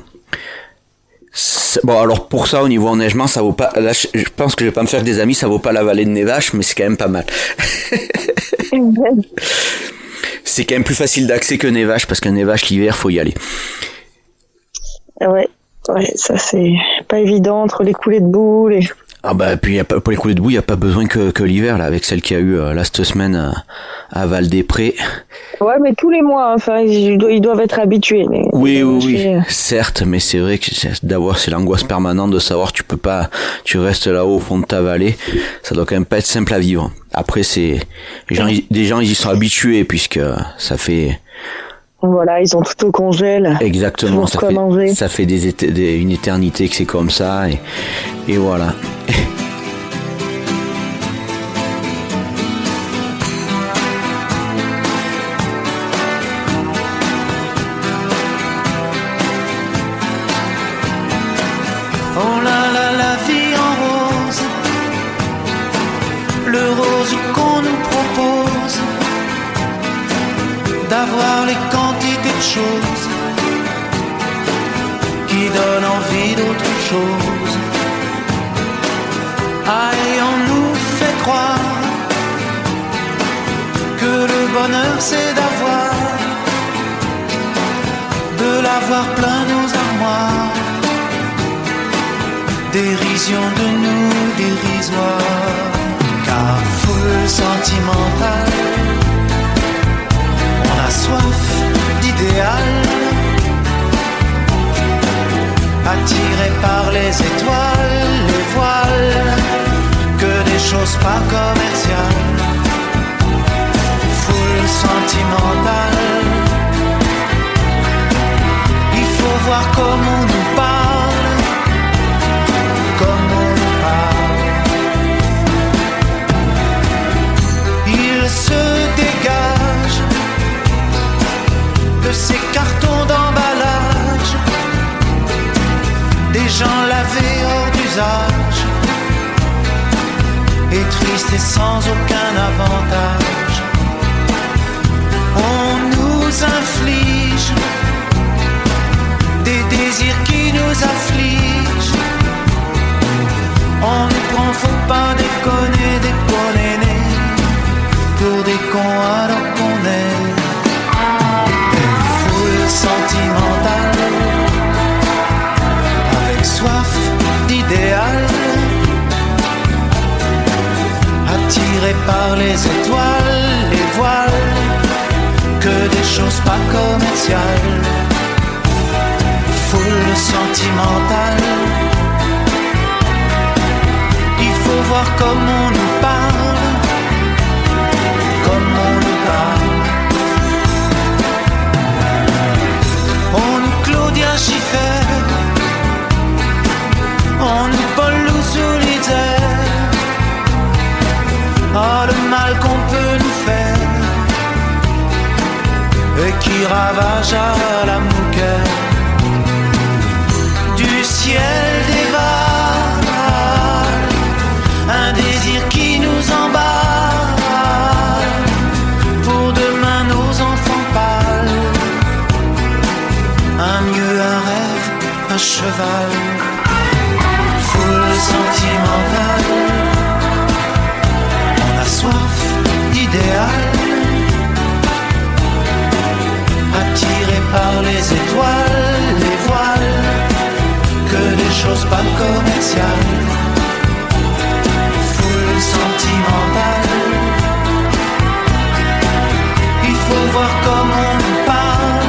Bon, alors pour ça, au niveau enneigement, ça vaut pas... Là, je pense que je vais pas me faire des amis, ça vaut pas la vallée de Nevache, mais c'est quand même pas mal. C'est quand même plus facile d'accès que Nevache, parce qu'un Nevache, l'hiver, faut y aller. Ouais, ça c'est pas évident entre les coulées de boue, Ah bah, puis pour les coulées de boue, il y a pas besoin que l'hiver, là, avec celle qu'il y a eu là cette semaine à Val-des-Prés. Ouais, mais tous les mois, enfin, ils doivent être habitués. Oui, certes, mais c'est vrai que c'est l'angoisse permanente de savoir tu restes là-haut au fond de ta vallée, ça doit quand même pas être simple à vivre. Après, des gens ils y sont habitués puisque ça fait... Voilà, ils ont tout au congèle. Exactement, ça fait une éternité que c'est comme ça et voilà. Oh là là, la vie en rose, le rose qu'on nous propose, d'avoir les quantités de choses qui donnent envie d'autre chose. Et on nous fait croire que le bonheur c'est de l'avoir plein nos armoires. Dérision de nous dérisoire, car foule sentimentale. On a soif d'idéal, attiré par les étoiles, les voiles, que des choses pas commerciales. Foule sentimentale, il faut voir comment on nous parle, comment on nous parle. Il se dégage de ces cartons d'emballage, des gens lavés hors d'usage, et tristes et sans aucun avantage. On nous inflige des désirs qui nous affligent. On nous prend, faut pas déconner, déconner, pour des cons alors qu'on est une foule sentimentale, avec soif d'idéal, attiré par les étoiles, les voiles, que des choses pas commerciales. Foule sentimentale, il faut voir comment on nous parle, comment on nous parle. On nous Claudia Schiffer, on nous Paul Solitaire. Oh, le mal qu'on peut nous faire et qui ravage à la mouquette. Du ciel dévale un désir qui nous emballe, pour demain nos enfants pâles, un mieux, un rêve, un cheval. Foule sentimentale, on a soif d'idéal, attiré par les étoiles, les voiles, que des choses pas commerciales. Foule sentimentale, il faut voir comment on nous parle,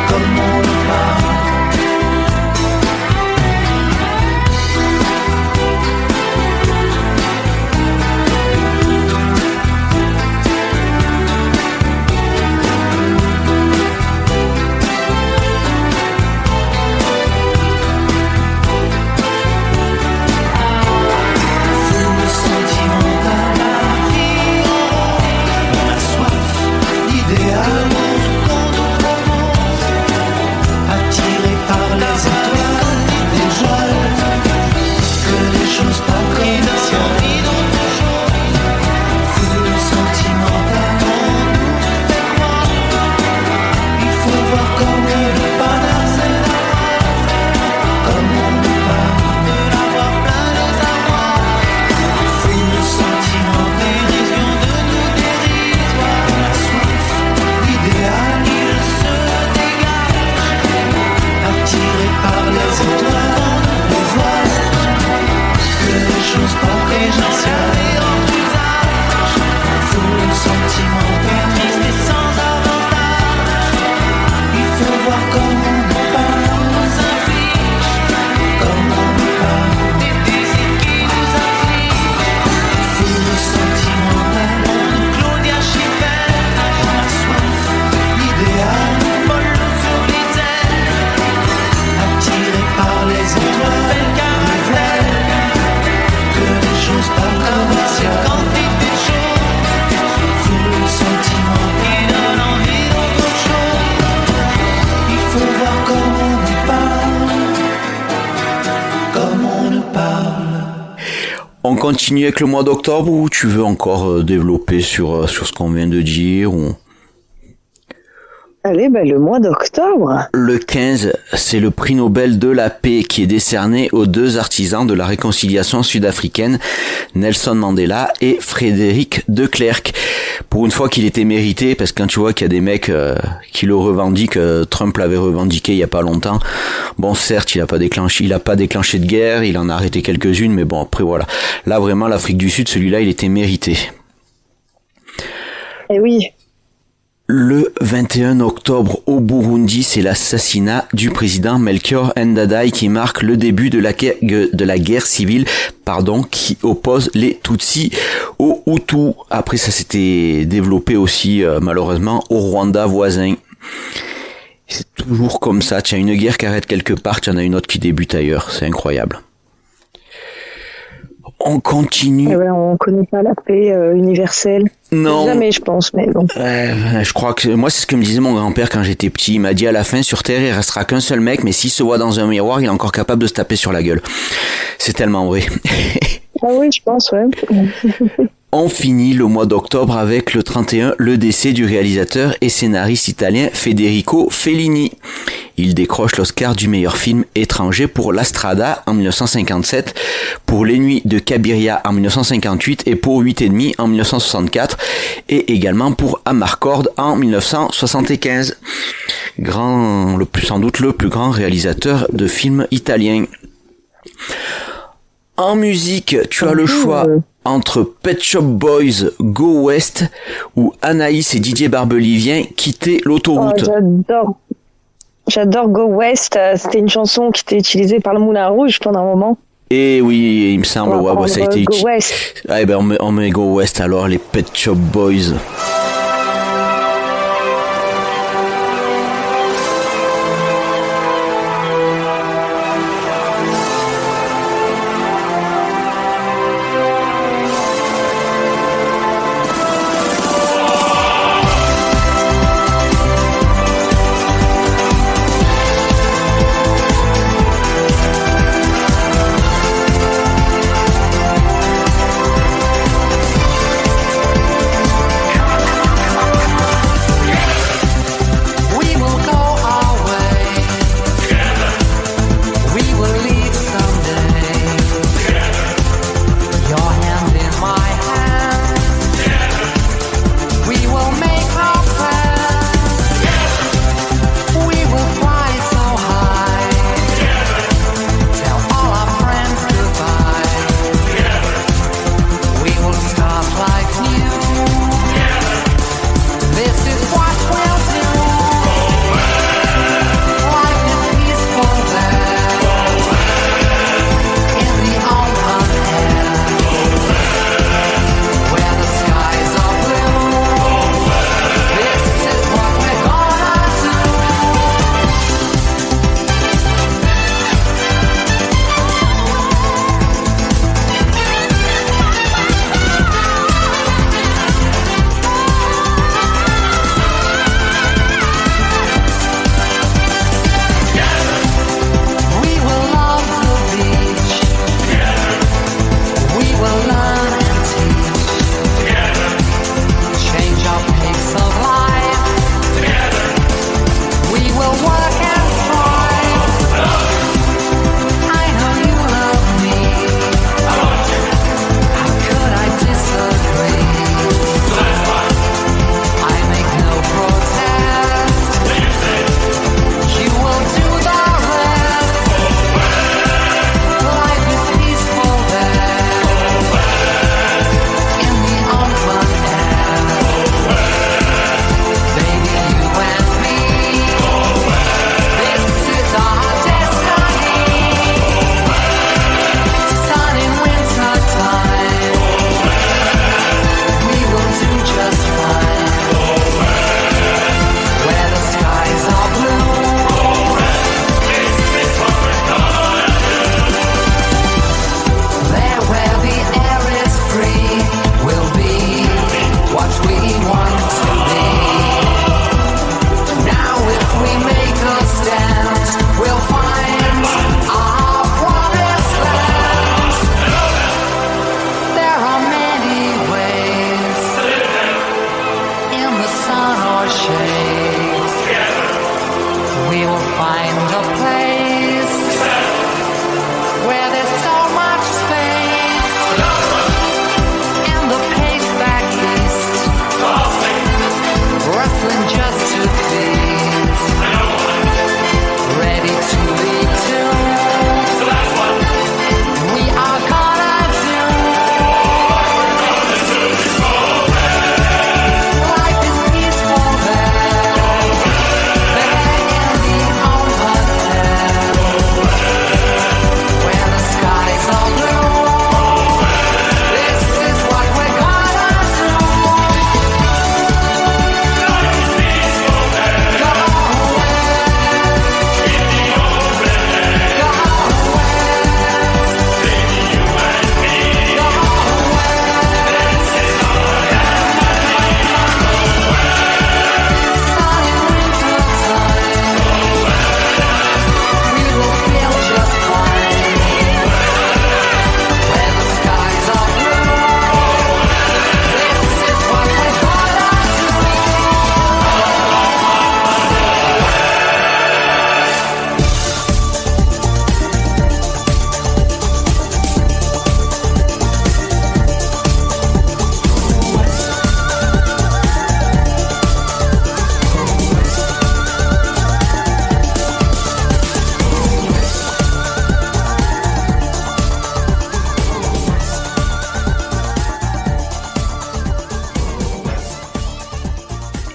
comment on nous parle. On continue avec le mois d'octobre ou tu veux encore développer sur ce qu'on vient de dire ou... Allez, le mois d'octobre. Le 15, c'est le prix Nobel de la paix qui est décerné aux deux artisans de la réconciliation sud-africaine, Nelson Mandela et Frédéric de Klerk. Pour une fois qu'il était mérité, parce que quand tu vois qu'il y a des mecs qui le revendiquent, Trump l'avait revendiqué il y a pas longtemps. Bon, certes, il a pas déclenché de guerre, il en a arrêté quelques-unes, mais bon, après voilà. Là, vraiment, l'Afrique du Sud, celui-là, il était mérité. Eh oui. Le 21 octobre au Burundi, c'est l'assassinat du président Melchior Ndadaye qui marque le début de la guerre civile, qui oppose les Tutsis aux Hutus. Après, ça s'était développé aussi, malheureusement, au Rwanda voisin. C'est toujours comme ça. Tu as une guerre qui arrête quelque part, tu en as une autre qui débute ailleurs. C'est incroyable. On continue. On connaît pas la paix universelle. Non. Jamais, je pense, mais bon. Je crois que moi, c'est ce que me disait mon grand-père quand j'étais petit. Il m'a dit à la fin, sur Terre, il restera qu'un seul mec, mais s'il se voit dans un miroir, il est encore capable de se taper sur la gueule. C'est tellement vrai. Ah oui, je pense, ouais. On finit le mois d'octobre avec le 31, le décès du réalisateur et scénariste italien Federico Fellini. Il décroche l'Oscar du meilleur film étranger pour La Strada en 1957, pour Les Nuits de Cabiria en 1958 et pour 8,5 en 1964 et également pour Amarcord en 1975. Sans doute le plus grand réalisateur de films italiens. En musique, tu as le choix entre Pet Shop Boys, Go West ou Anaïs et Didier Barbelivien, Quitter l'autoroute. Oh, j'adore Go West. C'était une chanson qui était utilisée par le Moulin Rouge pendant un moment. Et oui, il me semble, ça a été Go West. On met Go West alors, les Pet Shop Boys.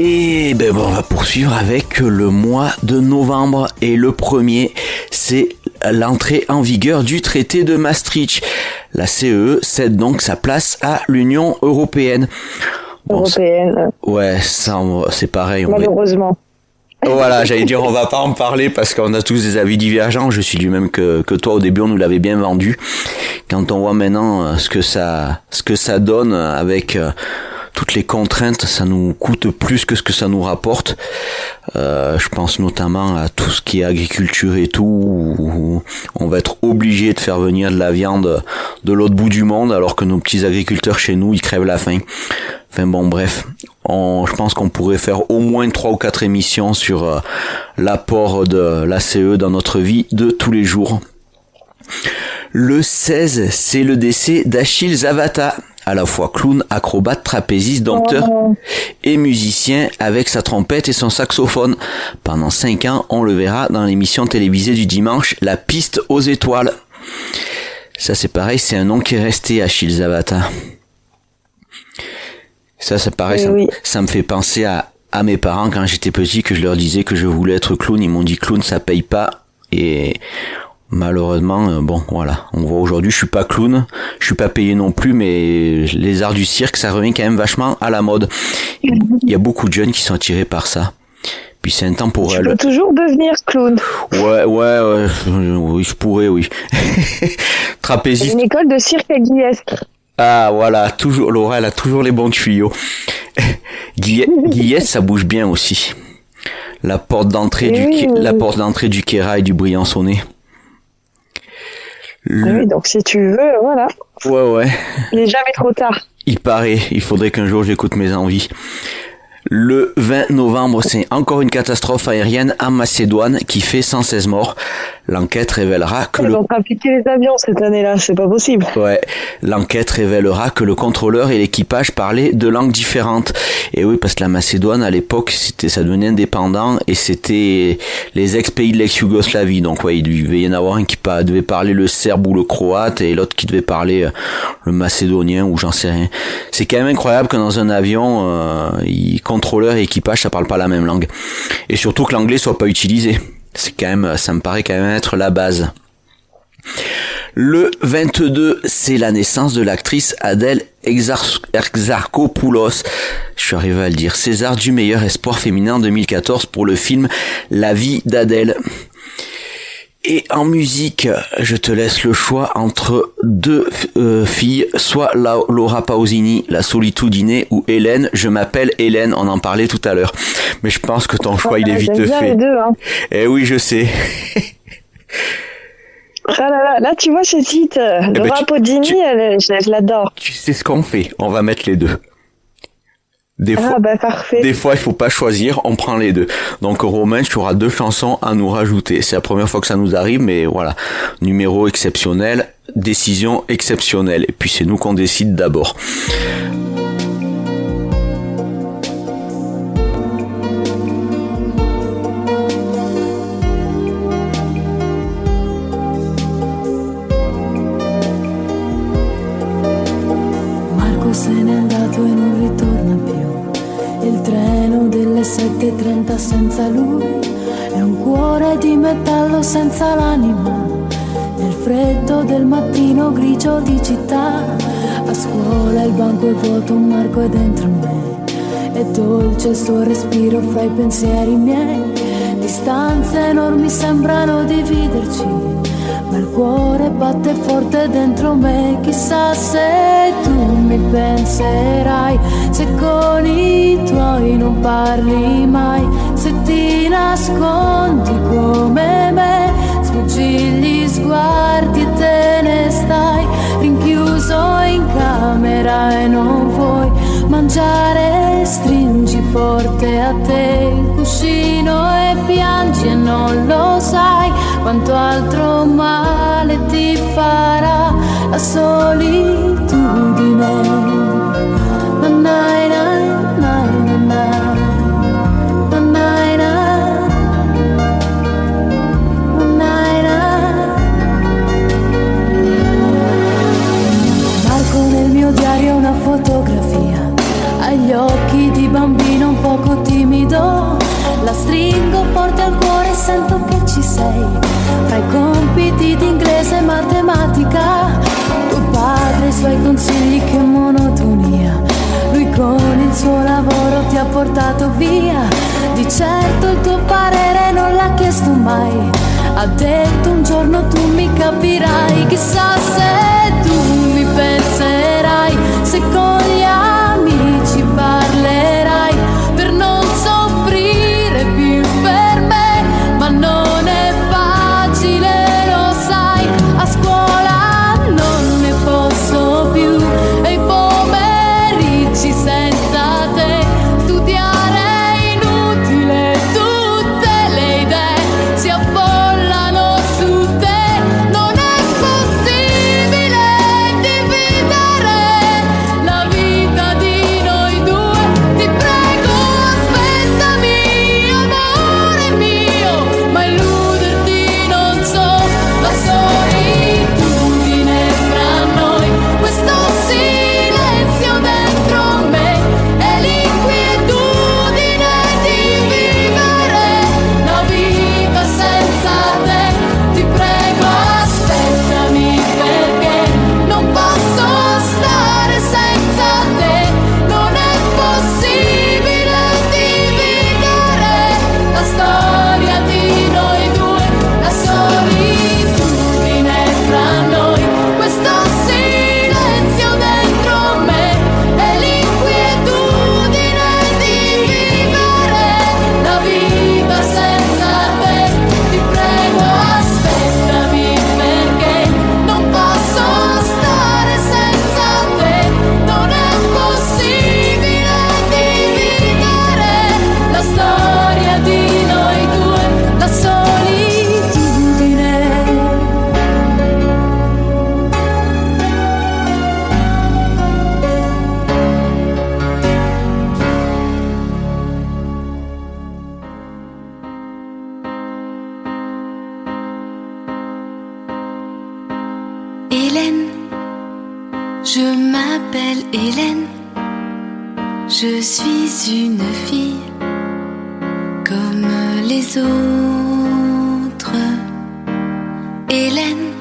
Et ben, on va poursuivre avec le mois de novembre. Et le premier, c'est l'entrée en vigueur du traité de Maastricht. La CEE cède donc sa place à l'Union européenne. Européenne. Ouais, ça, c'est pareil. Malheureusement. Voilà, j'allais dire, on va pas en parler parce qu'on a tous des avis divergents. Je suis du même que toi. Au début, on nous l'avait bien vendu. Quand on voit maintenant ce que ça donne avec toutes les contraintes, ça nous coûte plus que ce que ça nous rapporte. Je pense notamment à tout ce qui est agriculture et tout, où on va être obligé de faire venir de la viande de l'autre bout du monde, alors que nos petits agriculteurs chez nous, ils crèvent la faim. Enfin bon, bref, je pense qu'on pourrait faire au moins 3 ou 4 émissions sur l'apport de la CE dans notre vie de tous les jours. Le 16, c'est le décès d'Achille Zavata, à la fois clown, acrobate, trapéziste, dompteur et musicien avec sa trompette et son saxophone. Pendant 5 ans, on le verra dans l'émission télévisée du dimanche, La Piste aux étoiles. Ça c'est pareil, c'est un nom qui est resté, Achille Zavata. Ça c'est pareil, ça me fait penser à mes parents quand j'étais petit, que je leur disais que je voulais être clown. Ils m'ont dit clown ça paye pas, et malheureusement, bon voilà, on voit aujourd'hui, je suis pas clown, je suis pas payé non plus, mais les arts du cirque, ça revient quand même vachement à la mode. Il y a beaucoup de jeunes qui sont attirés par ça. Puis c'est intemporel. Tu peux toujours devenir clown. Ouais, oui, je pourrais, oui. Trapéziste. Une école de cirque à Guillestre. Ah voilà, toujours Laura, elle a toujours les bons tuyaux. Guillestre, ça bouge bien aussi. La porte d'entrée du Kéra et du Briançonnet. Oui, donc si tu veux, voilà. Ouais. Il n'est jamais trop tard. Il paraît, il faudrait qu'un jour j'écoute mes envies. Le 20 novembre, c'est encore une catastrophe aérienne en Macédoine qui fait 116 morts. L'enquête révélera que Ils vont trafiquer les avions cette année-là, c'est pas possible. Ouais, l'enquête révélera que le contrôleur et l'équipage parlaient deux langues différentes. Et oui, parce que la Macédoine, à l'époque, ça devenait indépendant et c'était les ex-pays de l'ex-Yougoslavie. Donc ouais, il devait y en avoir un qui devait parler le serbe ou le croate et l'autre qui devait parler le macédonien ou j'en sais rien. C'est quand même incroyable que dans un avion, contrôleur et équipage, ça parle pas la même langue. Et surtout que l'anglais soit pas utilisé. C'est quand même, ça me paraît quand même être la base. Le 22, c'est la naissance de l'actrice Adèle Exarchopoulos. Je suis arrivé à le dire. César du meilleur espoir féminin en 2014 pour le film La vie d'Adèle. Et en musique, je te laisse le choix entre deux filles, soit Laura Pausini, La Solitudine, ou Hélène, Je m'appelle Hélène, on en parlait tout à l'heure. Mais je pense que ton choix, il est vite fait. Les deux, hein. Eh oui, je sais. Ah là, tu vois ce titre, Laura Pausini, je l'adore. Tu sais ce qu'on fait, on va mettre les deux. Parfait. Des fois, il faut pas choisir, on prend les deux. Donc, Romain, tu auras 2 chansons à nous rajouter. C'est la première fois que ça nous arrive, mais voilà. Numéro exceptionnel, décision exceptionnelle. Et puis, c'est nous qu'on décide d'abord. Marco se n'è andato e non ritorna più. Il treno delle 7:30 senza lui è un cuore di metallo senza l'anima. Nel freddo del mattino grigio di città, a scuola il banco è vuoto, un Marco è dentro me. È dolce il suo respiro fra i pensieri miei. Distanze enormi sembrano dividerci, ma il cuore batte forte dentro me. Chissà se tu mi penserai, se con i tuoi non parli mai, se ti nascondi come me, sfuggi gli sguardi e te ne stai rinchiuso in camera e non vuoi mangiare. Stringi forte a te il cuscino e piangi e non lo sai quanto altro male ti farà la solitudine. Nanai, nanai, nanai, nanai, nanai, nanai. Marco nel mio diario una fotografia, agli occhi di bambino un poco timida. sento che ci sei. Fra i compiti di inglese e matematica, tuo padre e i suoi consigli, che monotonia. Lui con il suo lavoro ti ha portato via. Di certo il tuo parere non l'ha chiesto mai. Ha detto un giorno tu mi capirai. Chissà se tu mi penserai, se con gli amici parlerai, per non soffrire più per me. Ma non è facile, lo sai, a scuola non ne posso più. E i pomeriggi senza te, studiare è inutile, tutte le idee si affollano su te. Non è possibile dividere la vita di noi due. Ti prego aspettami, amore mio, ma illuderti non so. La solitudine fra noi, questo silenzio dentro me, è l'inquietudine di vivere la vita senza te. Ti prego aspettami, perché non posso stare senza te. Non è possibile dividere la storia di noi due. La solitudine fra noi, questo silenzio dentro me, è l'inquietudine di vivere la vita senza te. Ti prego aspettami, perché non posso stare senza te. Non è possibile dividere la storia di noi due. La solitudine. Hélène, je m'appelle Hélène, je suis une fille comme les autres. Hélène,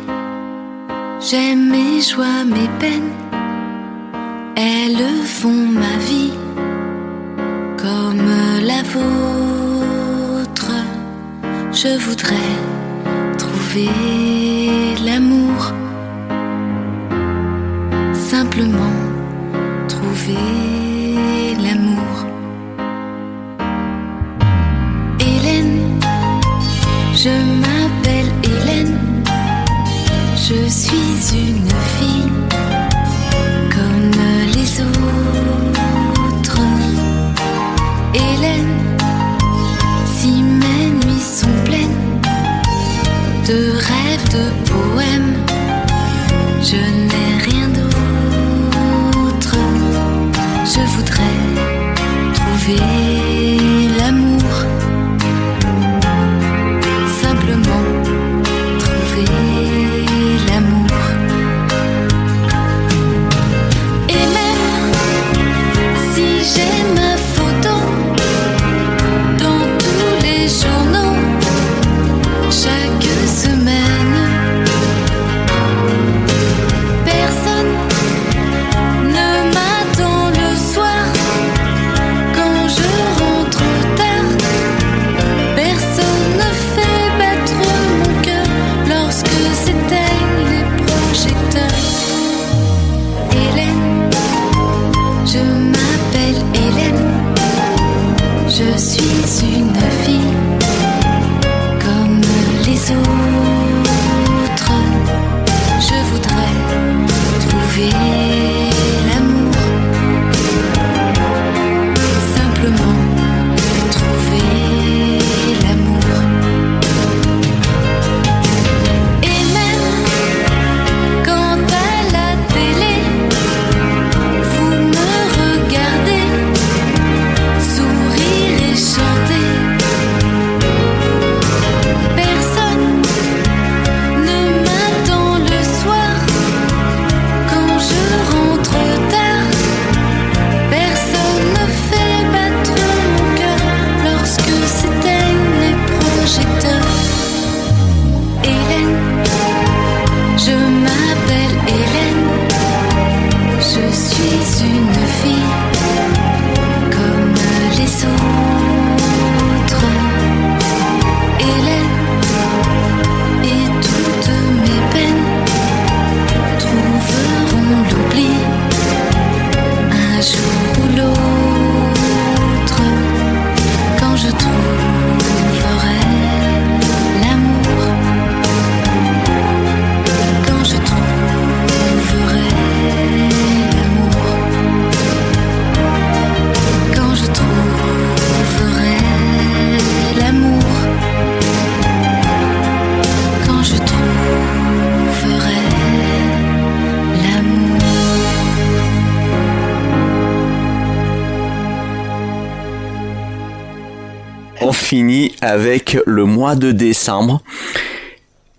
j'aime mes joies, mes peines, elles font ma vie comme la vôtre. Je voudrais trouver l'amour, simplement trouver l'amour. Hélène, je m'appelle Hélène, je suis une fille comme les autres. Hélène, si mes nuits sont pleines de rêves, de poèmes, je n'ai rien d'autre. Je voudrais trouver l'amour, simplement trouver l'amour. finit avec le mois de décembre.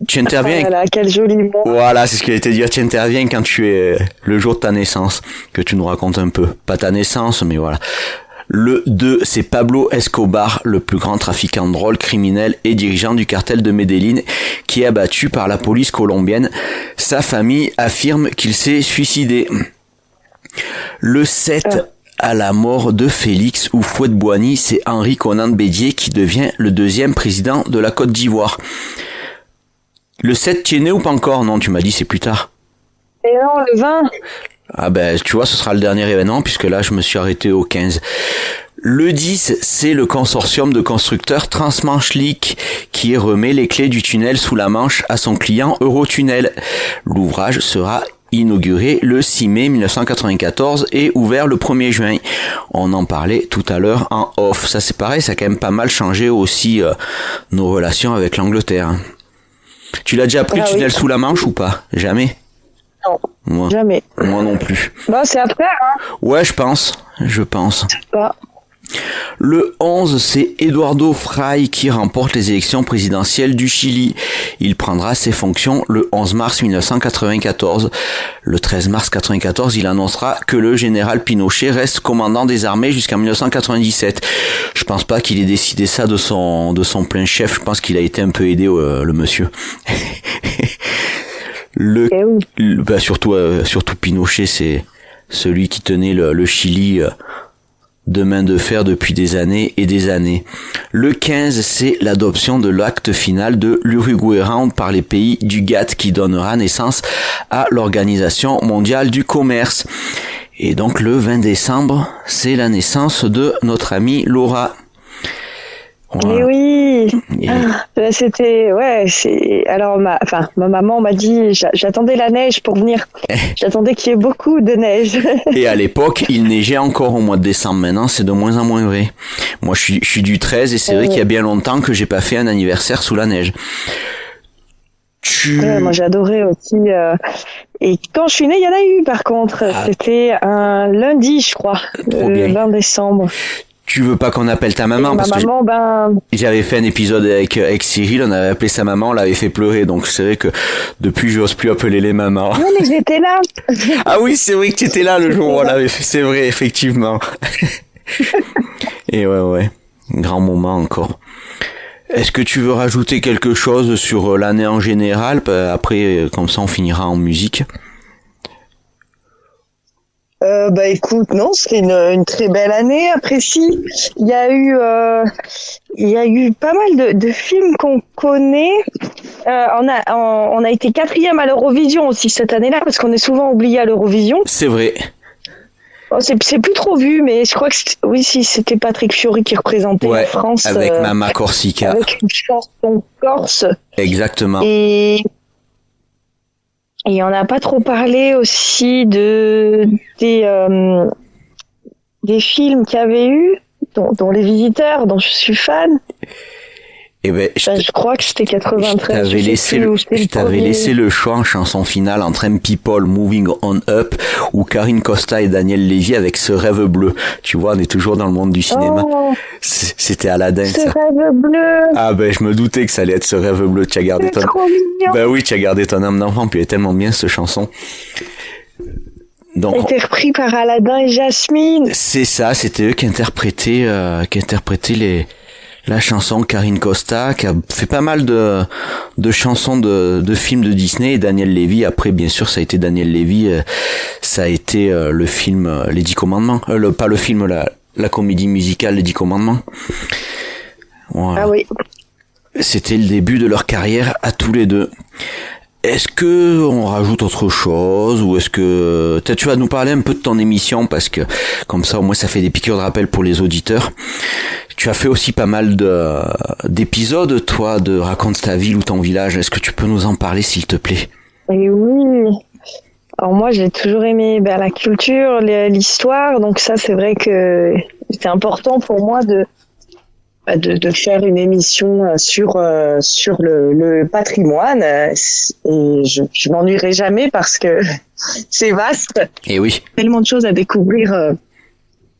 Tu interviens. Voilà, quel joli mois. Voilà, c'est ce que j'allais te dire. Tu interviens quand tu es le jour de ta naissance, que tu nous racontes un peu. Pas ta naissance, mais voilà. Le 2, c'est Pablo Escobar, le plus grand trafiquant de drogue, criminel et dirigeant du cartel de Medellín, qui est abattu par la police colombienne. Sa famille affirme qu'il s'est suicidé. Le 7, à la mort de Félix Houphouët-Boigny, c'est Henri Konan Bédié qui devient le 2e président de la Côte d'Ivoire. Le 7, tu es né ou pas encore? Non, tu m'as dit c'est plus tard. Et non, le 20. Ah ben, tu vois, ce sera le dernier événement, puisque là, je me suis arrêté au 15. Le 10, c'est le consortium de constructeurs Transmanche-Lic qui remet les clés du tunnel sous la Manche à son client Eurotunnel. L'ouvrage sera inauguré le 6 mai 1994 et ouvert le 1er juin. On en parlait tout à l'heure en off. Ça, c'est pareil, ça a quand même pas mal changé aussi nos relations avec l'Angleterre. Tu l'as déjà pris le tunnel sous la Manche ou pas? Jamais? Non, jamais. Moi non plus. Bah, c'est après, hein. Ouais, je pense. Bah. Le 11, c'est Eduardo Frei qui remporte les élections présidentielles du Chili. Il prendra ses fonctions le 11 mars 1994. Le 13 mars 1994, il annoncera que le général Pinochet reste commandant des armées jusqu'en 1997. Je pense pas qu'il ait décidé ça de son plein chef. Je pense qu'il a été un peu aidé, le monsieur. Surtout Pinochet, c'est celui qui tenait le Chili de main de fer depuis des années et des années. Le 15, c'est l'adoption de l'acte final de l'Uruguay Round par les pays du GATT qui donnera naissance à l'Organisation mondiale du commerce. Et donc le 20 décembre, c'est la naissance de notre amie Laura. Mais oui, c'était alors ma maman m'a dit j'attendais la neige pour venir. J'attendais qu'il y ait beaucoup de neige. Et à l'époque, il neigeait encore au mois de décembre. Maintenant, c'est de moins en moins vrai. Moi, je suis du 13 et c'est vrai qu'il y a bien longtemps que j'ai pas fait un anniversaire sous la neige. Moi, j'adorais aussi. Et quand je suis née, il y en a eu par contre. C'était un lundi, je crois, le 20 décembre. Tu veux pas qu'on appelle ta maman? Parce que j'avais fait un épisode avec Cyril, on avait appelé sa maman, on l'avait fait pleurer, donc c'est vrai que depuis j'ose plus appeler les mamans. Non mais j'étais là. Ah oui, c'est vrai que tu étais là le jour où on l'avait fait, c'est vrai, effectivement. Et ouais, grand moment encore. Est-ce que tu veux rajouter quelque chose sur l'année en général? Après, comme ça on finira en musique. Bah écoute, non, c'était une très belle année. Après si, il y a eu pas mal de films qu'on connaît. On a été 4e à l'Eurovision aussi cette année-là parce qu'on est souvent oublié à l'Eurovision. C'est vrai. Oh, c'est plus trop vu, mais je crois que c'était Patrick Fiori qui représentait la France avec Mama Corsica, avec une chanson corse. Exactement. Et on n'a pas trop parlé aussi des films qu'il y avait eu, dont Les Visiteurs, dont je suis fan. Eh ben, je crois que c'était 93. Je t'avais laissé le choix en chanson finale entre M People, Moving On Up, ou Karine Costa et Daniel Lévy avec Ce rêve bleu. Tu vois, on est toujours dans le monde du cinéma. Oh, c'était Aladdin, Ce rêve bleu. Ah ben, je me doutais que ça allait être Ce rêve bleu. Tu as gardé ton... trop mignon. Ben oui, tu as gardé ton âme d'enfant, puis elle est tellement bien, cette chanson. Donc, c'était repris par Aladdin et Jasmine. C'est ça, c'était eux qui interprétaient la chanson Karine Costa, qui a fait pas mal de chansons de films de Disney, et Daniel Lévy, après bien sûr ça a été Daniel Lévy, ça a été le film Les 10 Commandements, pas le film, la comédie musicale Les 10 Commandements. Voilà. Ah oui. C'était le début de leur carrière à tous les deux. Est-ce que on rajoute autre chose, ou est-ce que peut-être tu vas nous parler un peu de ton émission, parce que comme ça au moins ça fait des piqûres de rappel pour les auditeurs. Tu as fait aussi pas mal d'épisodes, toi, de Raconte ta ville ou ton village. Est-ce que tu peux nous en parler, s'il te plaît? Et oui. Alors moi, j'ai toujours aimé la culture, l'histoire. Donc ça, c'est vrai que c'était important pour moi de faire une émission sur le patrimoine. Et je m'ennuierai jamais parce que c'est vaste. Et oui. Tellement de choses à découvrir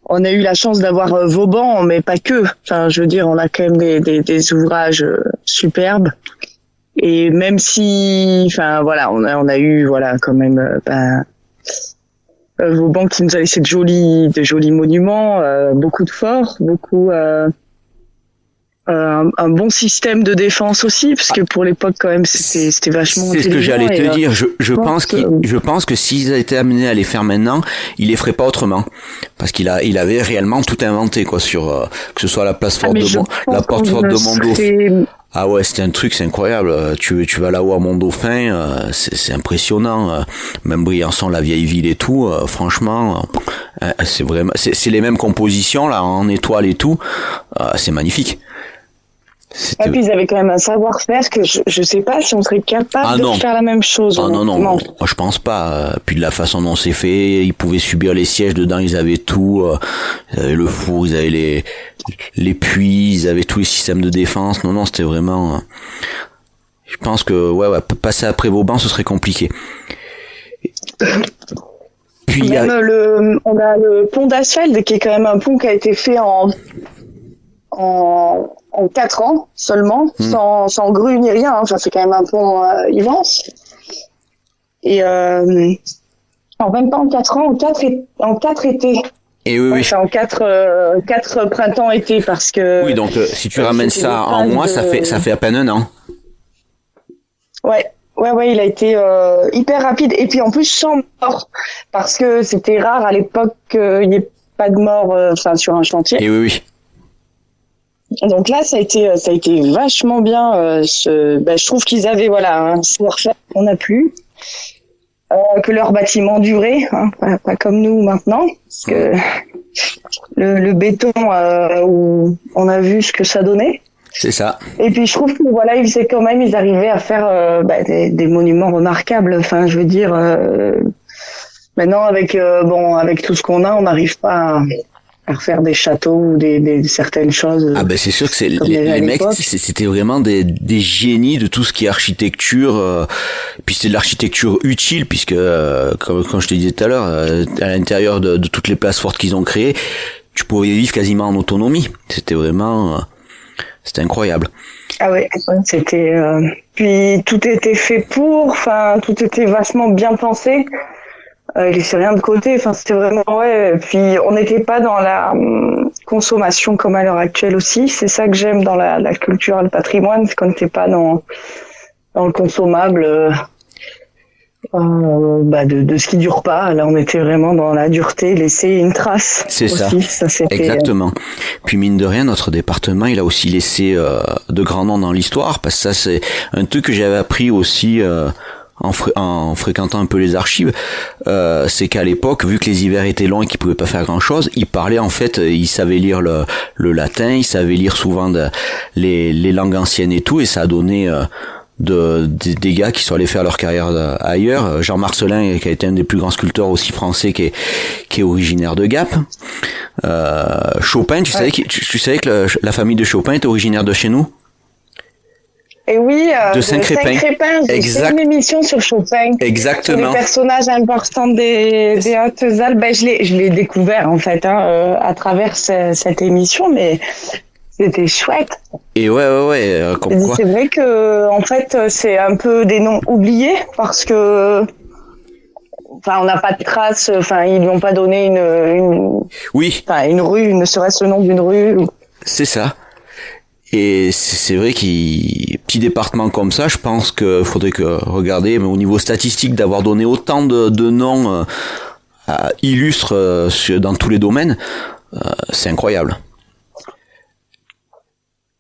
on a eu la chance d'avoir Vauban, mais pas que. Enfin, je veux dire, on a quand même des ouvrages superbes. Et même si, enfin voilà, on a eu voilà quand même Vauban qui nous a laissé de jolis monuments, beaucoup de forts, beaucoup un bon système de défense aussi, parce que pour l'époque quand même c'était vachement c'est ce que j'allais te dire. Je pense que s'ils étaient amenés à les faire maintenant, ils les feraient pas autrement, parce il avait réellement tout inventé quoi sur que ce soit la place forte la porte forte de Montdauphin. Ah ouais, c'était un truc, c'est incroyable. Tu vas là-haut à Mont-Dauphin, c'est impressionnant. Même Briançon, la vieille ville et tout, franchement, c'est vraiment, c'est les mêmes compositions là, en étoiles et tout. C'est magnifique. Et puis ils avaient quand même un savoir-faire que je sais pas si on serait capable de faire la même chose. Ah non, je pense pas. Puis de la façon dont c'est fait, ils pouvaient subir les sièges dedans, ils avaient tout. Ils avaient le four, ils avaient les puits, ils avaient tous les systèmes de défense. Non, c'était vraiment... Je pense que passer après Vauban, ce serait compliqué. Puis même on a le pont d'Asfeld, qui est quand même un pont qui a été fait en 4 ans seulement, sans grue ni rien. Enfin, c'est quand même un pont immense. Et en même pas en 4 ans, en 4 étés. Et oui. Enfin, en 4 printemps-été, parce que... Oui, donc si tu ramènes ça en mois, ça fait à peine un an. Ouais, il a été hyper rapide. Et puis en plus sans mort, parce que c'était rare à l'époque qu'il n'y ait pas de mort sur un chantier. Et oui. Donc là, ça a été vachement bien. Je trouve qu'ils avaient un savoir-faire qu'on n'a plus, que leur bâtiment durait, hein, pas comme nous maintenant, parce que le béton où on a vu ce que ça donnait. C'est ça. Et puis je trouve que ils arrivaient à faire des monuments remarquables. Enfin, je veux dire, maintenant avec tout ce qu'on a, on n'arrive pas à refaire des châteaux ou des certaines choses. Ah ben c'est sûr que les mecs c'était vraiment des génies de tout ce qui est architecture. Puis c'est de l'architecture utile, puisque comme je te disais tout à l'heure, à l'intérieur de toutes les places fortes qu'ils ont créées, tu pouvais vivre quasiment en autonomie. C'était vraiment c'était incroyable. Ah ouais, c'était puis tout était fait pour, tout était vachement bien pensé. Il laissait rien de côté, c'était vraiment puis on n'était pas dans la consommation comme à l'heure actuelle aussi. C'est ça que j'aime dans la culture, le patrimoine, c'est qu'on n'était pas dans le consommable de ce qui dure pas. Là, on était vraiment dans la dureté, laisser une trace. C'est aussi. ça. C'était... Exactement. Puis mine de rien, notre département, il a aussi laissé de grands noms dans l'histoire, parce que ça, c'est un truc que j'avais appris aussi en fréquentant un peu les archives, c'est qu'à l'époque, vu que les hivers étaient longs et qu'ils pouvaient pas faire grand chose, ils parlaient ils savaient lire le latin, ils savaient lire souvent les langues anciennes et tout, et ça a donné des gars qui sont allés faire leur carrière ailleurs. Jean Marcellin, qui a été un des plus grands sculpteurs aussi français, qui est originaire de Gap. Chopin, tu savais que la famille de Chopin est originaire de chez nous? Et oui, de Saint-Crépin. J'ai fait une émission sur Chopin. Exactement. Sur les personnages importants des Hautes-Alpes. Je l'ai découvert, en fait, à travers cette émission, mais c'était chouette. Et comme quoi. C'est vrai que, en fait, c'est un peu des noms oubliés, parce que, on n'a pas de traces, ils lui ont pas donné une rue, ne serait-ce le nom d'une rue. C'est ça. Et c'est vrai petit département comme ça, je pense que faudrait regarder, mais au niveau statistique, d'avoir donné autant de noms illustres dans tous les domaines, c'est incroyable.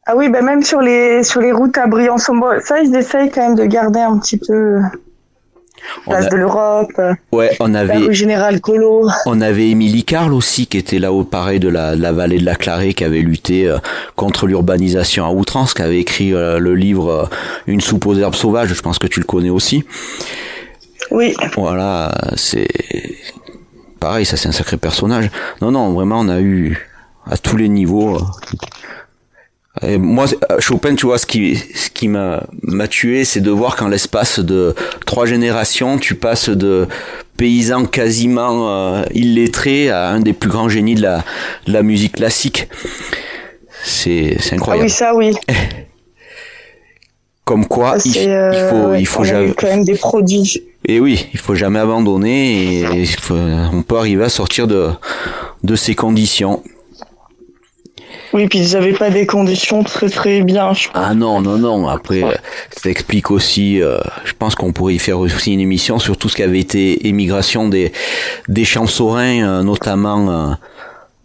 Ah oui, même sur les routes à Briançon, ça ils essayent quand même de garder un petit peu Place de l'Europe. Ouais, la rue Général Collot. On avait Émilie Carle aussi, qui était là-haut, pareil, de la vallée de la Clarée, qui avait lutté contre l'urbanisation à outrance, qui avait écrit le livre Une soupe aux herbes sauvages. Je pense que tu le connais aussi. Oui. Voilà, c'est pareil, ça c'est un sacré personnage. Non, vraiment, on a eu à tous les niveaux. Et moi, Chopin, tu vois, ce qui m'a tué, c'est de voir qu'en l'espace de 3 générations, tu passes de paysan quasiment illettré à un des plus grands génies de la musique classique. C'est Ah incroyable. oui, ça, oui. Comme quoi, il faut on a jamais. eu quand même des prodiges. Et oui, il faut jamais abandonner et on peut arriver à sortir de ces conditions. Oui, puis ils avaient pas des conditions très très bien, je crois. Ah non. Après, ça explique aussi. Je pense qu'on pourrait y faire aussi une émission sur tout ce qui avait été émigration des champsaurins, notamment.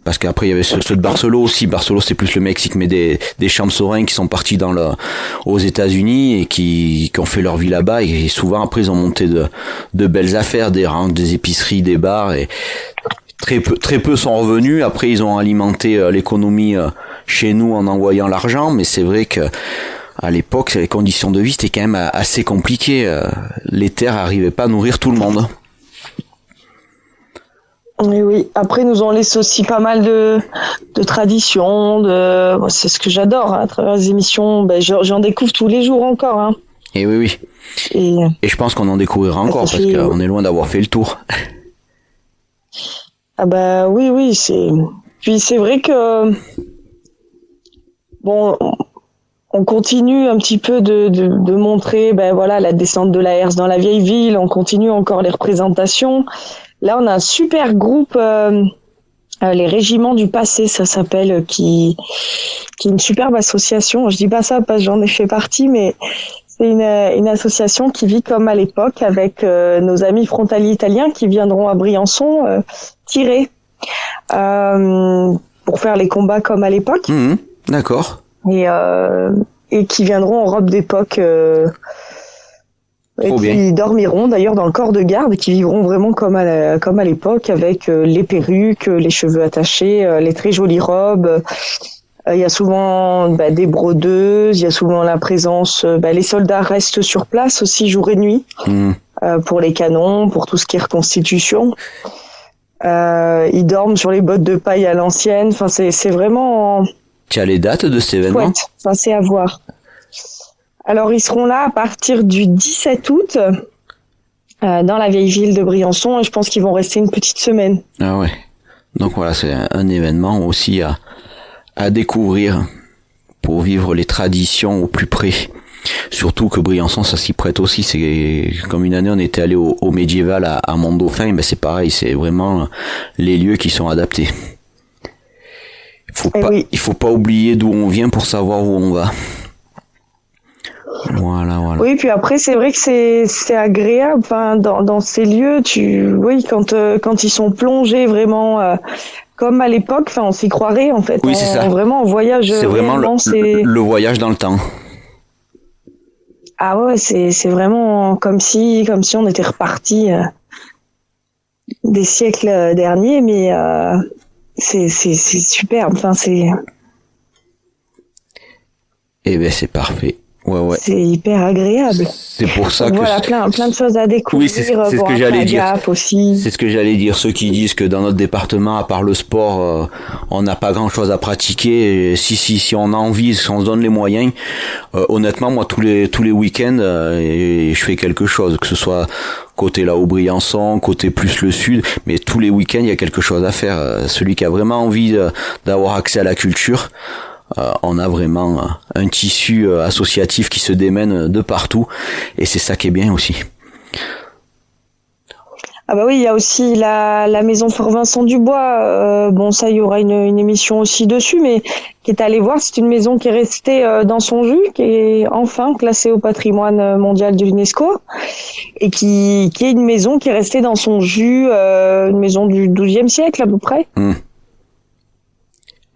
Parce qu'après il y avait ceux de Barcelone aussi. Barcelone c'est plus le Mexique, mais des champsaurins qui sont partis aux États-Unis et qui ont fait leur vie là-bas et souvent après ils ont monté de belles affaires, des rangs, des épiceries, des bars et très peu sont revenus. Après ils ont alimenté l'économie chez nous en envoyant l'argent, mais c'est vrai que à l'époque les conditions de vie c'était quand même assez compliqué. Les terres arrivaient pas à nourrir tout le monde. Oui, après nous on laisse aussi pas mal de traditions, c'est ce que j'adore à travers les émissions, j'en découvre tous les jours encore. Hein. Et oui. Et je pense qu'on en découvrira encore parce qu'on est loin d'avoir fait le tour. Ah bah oui, puis c'est vrai que bon, on continue un petit peu de montrer la descente de la herse dans la vieille ville, on continue encore les représentations. Là, on a un super groupe, les Régiments du Passé, ça s'appelle, qui est une superbe association. Je dis pas ça parce que j'en ai fait partie, mais c'est une association qui vit comme à l'époque avec nos amis frontaliers italiens qui viendront à Briançon tirer pour faire les combats comme à l'époque. D'accord. Et qui viendront en robe d'époque. Et qui dormiront d'ailleurs dans le corps de garde, qui vivront vraiment comme à l'époque, avec les perruques, les cheveux attachés, les très jolies robes. Il y a souvent des brodeuses, il y a souvent la présence. Les soldats restent sur place aussi jour et nuit pour les canons, pour tout ce qui est reconstitution. Ils dorment sur les bottes de paille à l'ancienne. Enfin, c'est vraiment. Tu as les dates de ces événements ? Chouette. Enfin, c'est à voir. Alors, ils seront là à partir du 17 août dans la vieille ville de Briançon et je pense qu'ils vont rester une petite semaine. Ah ouais. Donc voilà, c'est un événement aussi à découvrir pour vivre les traditions au plus près. Surtout que Briançon, ça s'y prête aussi. C'est comme une année, on était allé au médiéval à Mont-Dauphin. C'est pareil, c'est vraiment les lieux qui sont adaptés. Il faut pas oublier d'où on vient pour savoir où on va. Voilà. Oui, puis après c'est vrai que c'est agréable. Enfin, dans ces lieux, quand ils sont plongés vraiment comme à l'époque, enfin on s'y croirait en fait. Oui, c'est ça. Vraiment en voyage. C'est vraiment le voyage dans le temps. Ah ouais, c'est vraiment comme si on était reparti des siècles derniers, mais c'est superbe. Enfin c'est. Eh ben c'est parfait. Ouais. C'est hyper agréable. C'est pour ça que voilà, plein de choses à découvrir. Oui, c'est ce que j'allais dire. Aussi. C'est ce que j'allais dire. Ceux qui disent que dans notre département, à part le sport, on n'a pas grand-chose à pratiquer. Et si on a envie, si on se donne les moyens, honnêtement, moi tous les week-ends, je fais quelque chose, que ce soit côté là au Briançon, côté plus le sud, mais tous les week-ends il y a quelque chose à faire. Celui qui a vraiment envie d'avoir accès à la culture. On a vraiment un tissu associatif qui se démène de partout et c'est ça qui est bien aussi. Ah bah oui, il y a aussi la maison Fort Vincent du Bois. Ça, il y aura une émission aussi dessus, mais qui est allée voir. C'est une maison qui est restée dans son jus, qui est enfin classée au patrimoine mondial de l'UNESCO et qui est une maison qui est restée dans son jus, une maison du XIIe siècle à peu près.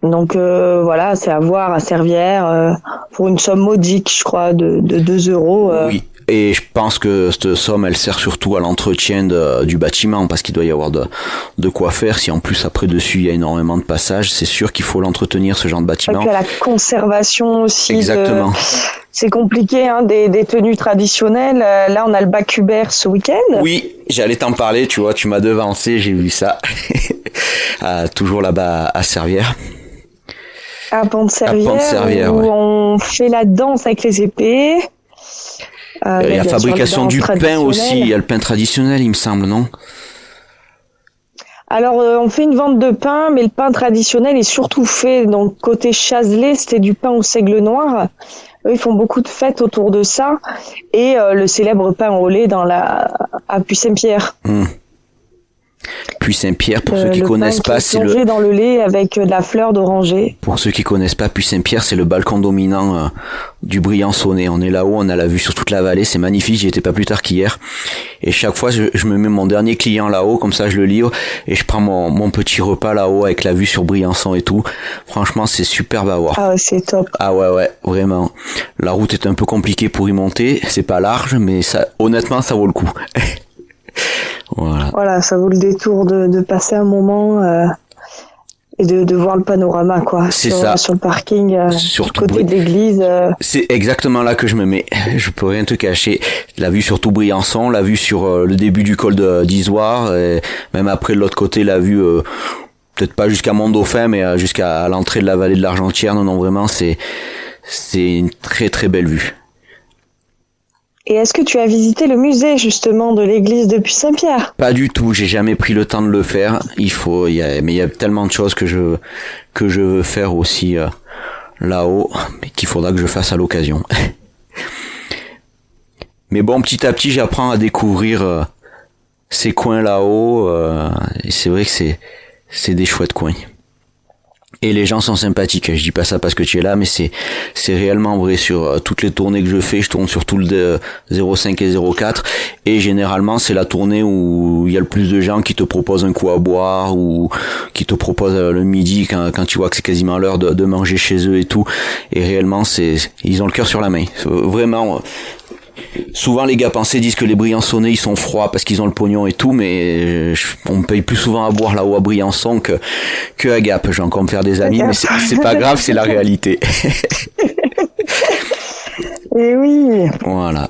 Donc voilà, c'est à voir à Servières pour une somme modique, je crois, de 2 euros. Oui, et je pense que cette somme, elle sert surtout à l'entretien du bâtiment, parce qu'il doit y avoir de quoi faire. Si en plus après dessus il y a énormément de passages, c'est sûr qu'il faut l'entretenir, ce genre de bâtiment. Et puis à la conservation aussi. Exactement. C'est compliqué, des tenues traditionnelles. Là, on a le bac Hubert ce week-end. Oui, j'allais t'en parler, tu vois, tu m'as devancé, j'ai vu ça. Toujours là-bas à Servières. À Pont-de-Servières, où on fait la danse avec les épées. Il y a la fabrication du pain aussi, il y a le pain traditionnel, il me semble, non ? Alors, on fait une vente de pain, mais le pain traditionnel est surtout fait, donc côté Chazelet, c'était du pain au seigle noir. Eux, ils font beaucoup de fêtes autour de ça. Et le célèbre pain au lait à Puy-Saint-Pierre. Puy-Saint-Pierre, pour ceux qui Le connaissent pain pas, qui est c'est plongé dans le lait avec de la fleur d'oranger. Pour ceux qui connaissent pas Puy-Saint-Pierre, c'est le balcon dominant du Briançonnais. On est là-haut, on a la vue sur toute la vallée, c'est magnifique, j'y étais pas plus tard qu'hier. Et chaque fois, je me mets mon dernier client là-haut, comme ça je le livre, et je prends mon petit repas là-haut avec la vue sur Briançon et tout. Franchement, c'est superbe à voir. Ah ouais, c'est top. Ah ouais, vraiment. La route est un peu compliquée pour y monter, c'est pas large, mais ça, honnêtement, ça vaut le coup. Voilà, ça vaut le détour de passer un moment et de voir le panorama, quoi. C'est sur, ça. Sur le parking, Surtout côté de l'église. C'est exactement là que je me mets. Je peux rien te cacher. La vue sur tout Briançon, la vue sur le début du col d'Isoire, et même après de l'autre côté, la vue peut-être pas jusqu'à Mont-Dauphin, mais jusqu'à l'entrée de la vallée de l'Argentière. Non, vraiment, c'est une très très belle vue. Et est-ce que tu as visité le musée, justement, de l'église de Puy-Saint-Pierre? Pas du tout, j'ai jamais pris le temps de le faire. Mais il y a tellement de choses que je veux faire aussi là-haut, mais qu'il faudra que je fasse à l'occasion. Mais bon, petit à petit, j'apprends à découvrir ces coins là-haut, et c'est vrai que c'est des chouettes coins. Et les gens sont sympathiques. Je dis pas ça parce que tu es là, mais c'est réellement vrai. Sur toutes les tournées que je fais, je tourne sur tout le 05 et 04, et généralement c'est la tournée où il y a le plus de gens qui te proposent un coup à boire, ou qui te proposent le midi quand tu vois que c'est quasiment l'heure de manger chez eux et tout. Et réellement, ils ont le cœur sur la main. Vraiment. Souvent les gars disent que les Briançonnais ils sont froids parce qu'ils ont le pognon et tout, mais on me paye plus souvent à boire là-haut à Briançon que à Gap. Je vais encore me faire des amis, mais c'est pas grave, c'est la réalité. Et oui. Voilà.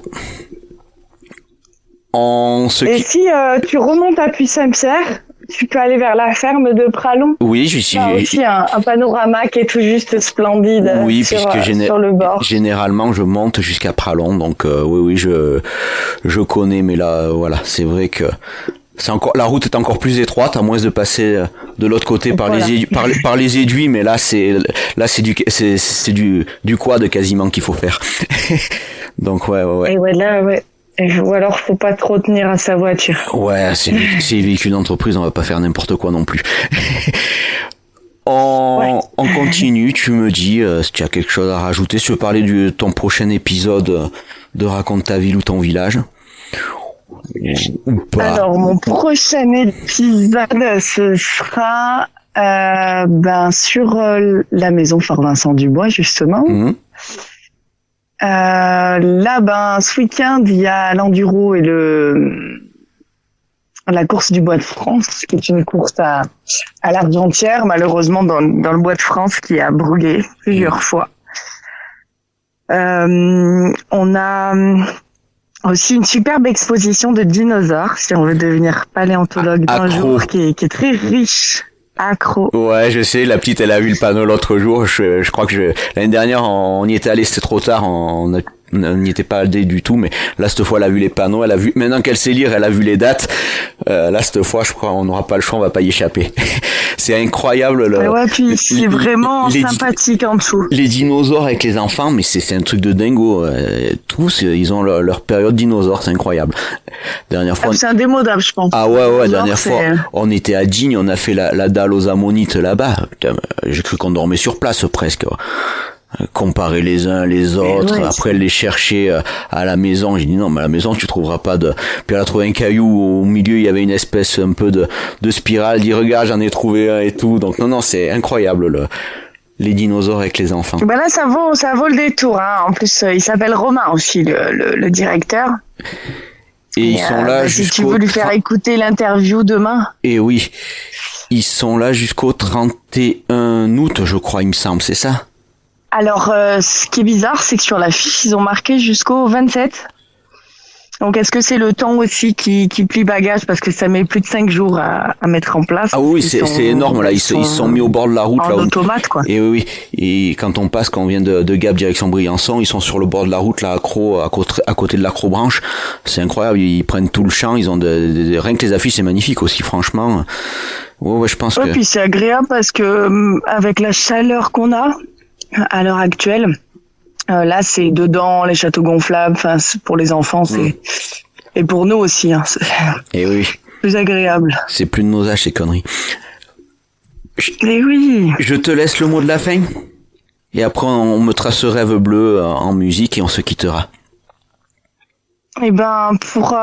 Si tu remontes à Puy-Saint-Pierre, tu peux aller vers la ferme de Pralon. Oui, je suis. Il y a aussi un panorama qui est tout juste splendide. Oui, sur le bord. Généralement, je monte jusqu'à Pralon, donc oui, je connais, mais là, voilà, c'est vrai que la route est encore plus étroite, à moins de passer de l'autre côté par les aiguilles, mais là, c'est du quad quasiment qu'il faut faire. Donc ouais. Et ouais, là, ouais. Ou alors, faut pas trop tenir à sa voiture. Ouais, c'est un véhicule d'entreprise, on va pas faire n'importe quoi non plus. On continue, tu me dis si tu as quelque chose à rajouter, si tu veux parler de ton prochain épisode de Raconte ta ville ou ton village. Ou pas. Alors, mon prochain épisode, ce sera sur la maison Fort Vincent Dubois, justement. Ce week-end, il y a l'enduro et la course du Bois de France, qui est une course à l'Argentière, malheureusement dans le Bois de France, qui a brûlé plusieurs fois. On a aussi une superbe exposition de dinosaures, si on veut devenir paléontologue d'un jour, qui est très riche. Accro. Ouais, je sais, la petite, elle a vu le panneau l'autre jour. Je crois que l'année dernière, on y était allé, c'était trop tard, on n'y était pas allé du tout, mais là, cette fois, elle a vu les panneaux, maintenant qu'elle sait lire, elle a vu les dates. Là, cette fois, je crois, on n'aura pas le choix, on va pas y échapper. C'est incroyable. Ouais, puis c'est vraiment sympathique en dessous. Les dinosaures avec les enfants, mais c'est un truc de dingo. Tous, ils ont leur période dinosaure, c'est incroyable. Dernière fois. C'est indémodable, je pense. Ah ouais, dernière fois, on était à Digne, on a fait la dalle aux ammonites là-bas. Putain, j'ai cru qu'on dormait sur place presque. Comparer les uns les autres, après les chercher à la maison. J'ai dit non, mais à la maison tu trouveras pas de. Puis elle a trouvé un caillou au milieu, il y avait une espèce un peu de spirale. Elle dit regarde, j'en ai trouvé un et tout. Donc non, c'est incroyable les dinosaures avec les enfants. Ben là, ça vaut le détour. Hein. En plus, il s'appelle Romain aussi, le directeur. Et ils sont là jusqu'au. Si tu veux lui faire écouter l'interview demain. Et oui, ils sont là jusqu'au 31 août, je crois, il me semble, c'est ça? Alors, ce qui est bizarre, c'est que sur la fiche, ils ont marqué jusqu'au 27. Donc, est-ce que c'est le temps aussi qui plie bagage parce que ça met plus de 5 jours à mettre en place? Ah oui, c'est énorme là. Ils se sont mis au bord de la route en là. automate, quoi. Et oui. Et quand on vient de Gap direction Briançon, ils sont sur le bord de la route là, à côté de l'Acrobranche. C'est incroyable. Ils prennent tout le champ. Ils ont rien que les affiches, c'est magnifique aussi, franchement. Ouais, je pense que. Puis c'est agréable parce que avec la chaleur qu'on a à l'heure actuelle. Là, c'est dedans, les châteaux gonflables. Enfin, pour les enfants, et pour nous aussi. Hein, et oui. Plus agréable. C'est plus de nos âges, ces conneries. Et oui. Je te laisse le mot de la fin. Et après, on me trace Rêve bleu en musique et on se quittera. Eh ben, pour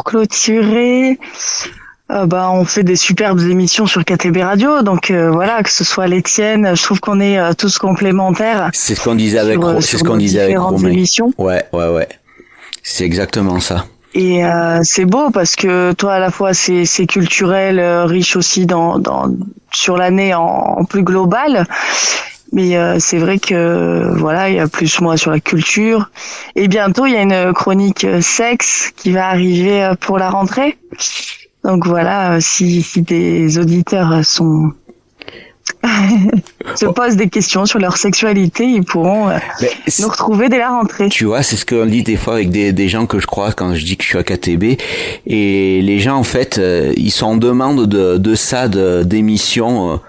clôturer. On fait des superbes émissions sur KTB Radio, donc voilà, que ce soit les tiennes, je trouve qu'on est tous complémentaires. C'est ce qu'on disait avec Romain. Émissions. Ouais. C'est exactement ça. Et c'est beau parce que toi à la fois c'est culturel, riche aussi sur l'année en plus global. Mais c'est vrai que voilà, il y a plus moi sur la culture. Et bientôt il y a une chronique sexe qui va arriver pour la rentrée. Donc voilà, si des auditeurs se posent des questions sur leur sexualité, ils pourront nous retrouver dès la rentrée. Tu vois, c'est ce qu'on dit des fois avec des gens que je croise quand je dis que je suis à KTB. Et les gens, en fait, ils sont en demande de ça, d'émissions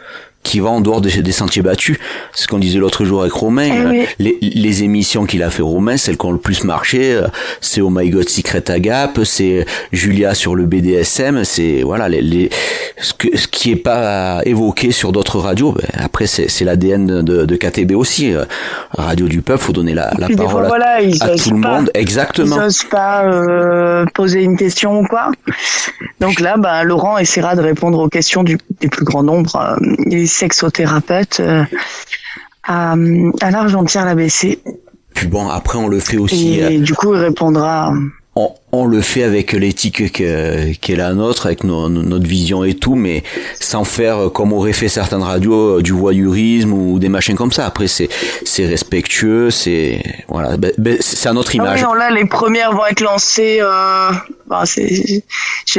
qui va en dehors des sentiers battus. C'est ce qu'on disait l'autre jour avec Romain. Oui. Les émissions qu'il a fait Romain, celles qui ont le plus marché, c'est Oh My God Secret à Gap, c'est Julia sur le BDSM, c'est voilà ce qui est pas évoqué sur d'autres radios. Après c'est l'ADN de KTB aussi. Radio du peuple, faut donner la parole à tout le monde. Exactement. Ils osent pas poser une question ou quoi. Donc là, Laurent essaiera de répondre aux questions du plus grand nombre. Les sexothérapeutes à l'Argentière, l'ABC. Puis bon, après on le fait aussi. Et du coup, il répondra. On le fait avec l'éthique qui est la nôtre, avec notre vision et tout, mais sans faire comme auraient fait certaines radios du voyeurisme ou des machins comme ça. Après, c'est respectueux, c'est voilà, c'est à notre image. Non, là, les premières vont être lancées. Je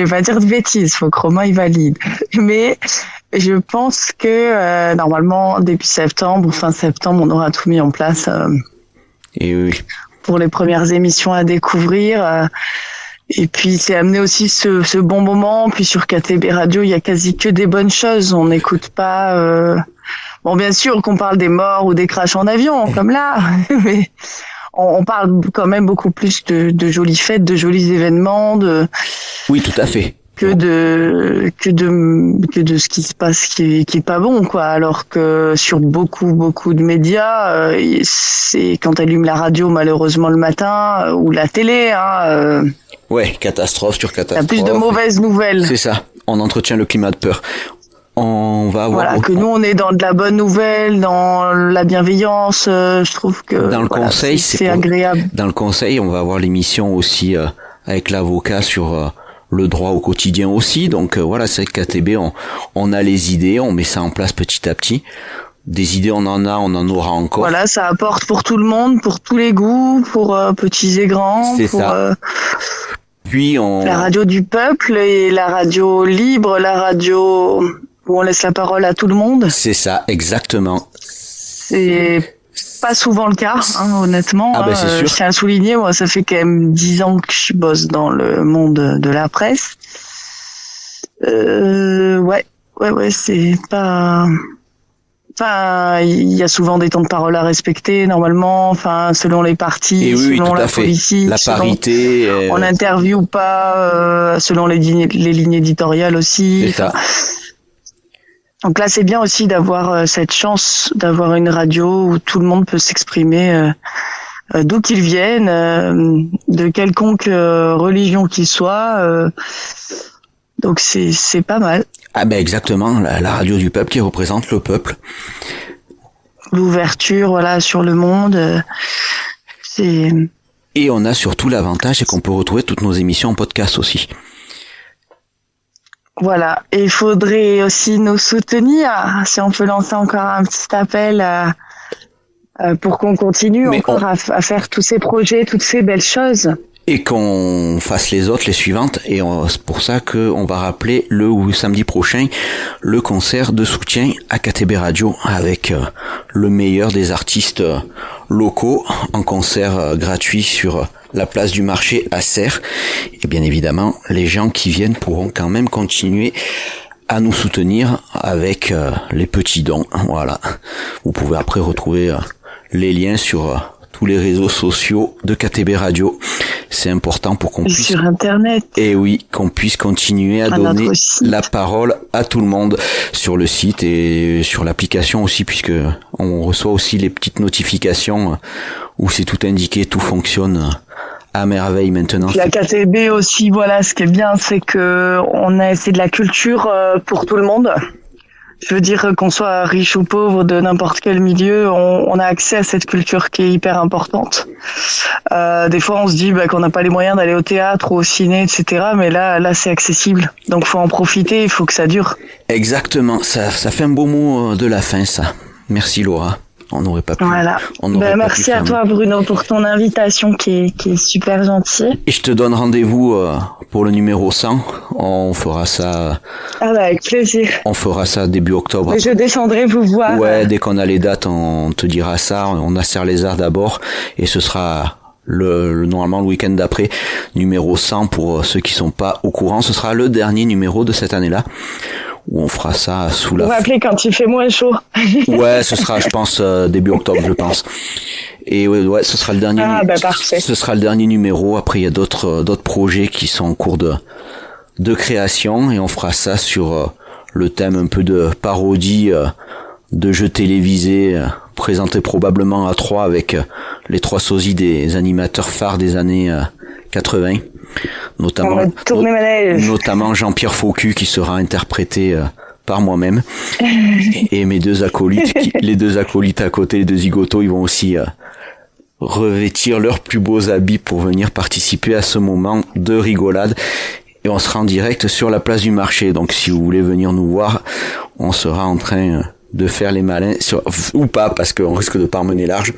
vais pas dire de bêtises, faut que Romain il valide, mais je pense que normalement début septembre ou fin septembre, on aura tout mis en place. Et oui. Pour les premières émissions à découvrir. Et puis, c'est amené aussi ce bon moment. Puis sur KTB Radio, il y a quasi que des bonnes choses. On n'écoute pas... Bon, bien sûr qu'on parle des morts ou des crashs en avion, comme là. Mais on parle quand même beaucoup plus de jolies fêtes, de jolis événements. Oui, tout à fait. Que de ce qui se passe qui est pas bon, quoi. Alors que sur beaucoup de médias, c'est quand t'allumes la radio malheureusement le matin ou la télé, ouais, catastrophe sur catastrophe. T'as plus de mauvaises nouvelles. C'est ça. On entretient le climat de peur. On va avoir. Voilà, que nous on est dans de la bonne nouvelle, dans la bienveillance. Je trouve que dans le conseil, c'est agréable. Dans le conseil, on va avoir l'émission aussi avec l'avocat sur le droit au quotidien aussi. Donc voilà, c'est que KTB, on a les idées, on met ça en place petit à petit. Des idées, on en aura encore. Voilà, ça apporte pour tout le monde, pour tous les goûts, pour petits et grands. C'est ça. Puis la radio du peuple et la radio libre, la radio où on laisse la parole à tout le monde. C'est ça, exactement. C'est pas souvent le cas, honnêtement. C'est sûr. Je tiens à souligner, moi, ça fait quand même 10 ans que je bosse dans le monde de la presse. Ouais, c'est pas... Enfin, il y a souvent des temps de parole à respecter, normalement, selon les partis, selon la politique. La parité. On n'interviewe pas, selon les lignes éditoriales aussi. C'est ça. Donc là, c'est bien aussi d'avoir cette chance d'avoir une radio où tout le monde peut s'exprimer d'où qu'il vienne, de quelconque religion qu'il soit. Donc c'est pas mal. Ah exactement, la radio du peuple qui représente le peuple. L'ouverture, voilà, sur le monde. Et on a surtout l'avantage, c'est qu'on peut retrouver toutes nos émissions en podcast aussi. Voilà, et il faudrait aussi nous soutenir, si on peut lancer encore un petit appel pour qu'on continue à faire tous ces projets, toutes ces belles choses. et qu'on fasse les suivantes, et c'est pour ça qu'on va rappeler le samedi prochain le concert de soutien à KTB Radio avec le meilleur des artistes locaux en concert gratuit sur la place du marché à Serres. Et bien évidemment, les gens qui viennent pourront quand même continuer à nous soutenir avec les petits dons. Voilà. Vous pouvez après retrouver les liens sur tous les réseaux sociaux de KTB Radio. C'est important pour qu'on puisse... Sur Internet. Et oui, qu'on puisse continuer à donner la parole à tout le monde sur le site et sur l'application aussi, puisque on reçoit aussi les petites notifications où c'est tout indiqué, tout fonctionne à merveille maintenant. La KTB aussi, voilà, ce qui est bien, c'est que c'est de la culture pour tout le monde. Je veux dire, qu'on soit riche ou pauvre, de n'importe quel milieu, on a accès à cette culture qui est hyper importante. Des fois, on se dit qu'on n'a pas les moyens d'aller au théâtre ou au ciné, etc. Mais là, c'est accessible. Donc, faut en profiter, il faut que ça dure. Exactement. Ça fait un beau mot de la fin, ça. Merci, Laura. On n'aurait pas pu. Voilà. Merci à toi, Bruno, pour ton invitation qui est super gentille. Et je te donne rendez-vous pour le numéro 100. On fera ça. Avec plaisir. On fera ça début octobre. Et je descendrai vous voir. Ouais, dès qu'on a les dates, on te dira ça. On a Serres-les-Arts d'abord, et ce sera normalement le week-end d'après, numéro 100 pour ceux qui sont pas au courant. Ce sera le dernier numéro de cette année-là, où on fera ça sous la... On va appeler quand il fait moins chaud. Ouais, ce sera, je pense, début octobre, je pense. Et ouais, ce sera le dernier. Parfait. Ce sera le dernier numéro. Après, il y a d'autres projets qui sont en cours de création, et on fera ça sur le thème un peu de parodie de jeux télévisés, présenté probablement à 3 avec les 3 sosies des animateurs phares des années 80. Notamment Jean-Pierre Faucu, qui sera interprété par moi-même, et mes 2 acolytes, les 2 acolytes à côté, les 2 zigotos, ils vont aussi revêtir leurs plus beaux habits pour venir participer à ce moment de rigolade. Et on sera en direct sur la place du marché, donc si vous voulez venir nous voir, on sera en train de faire les malins, ou pas, parce qu'on risque de pas mener large,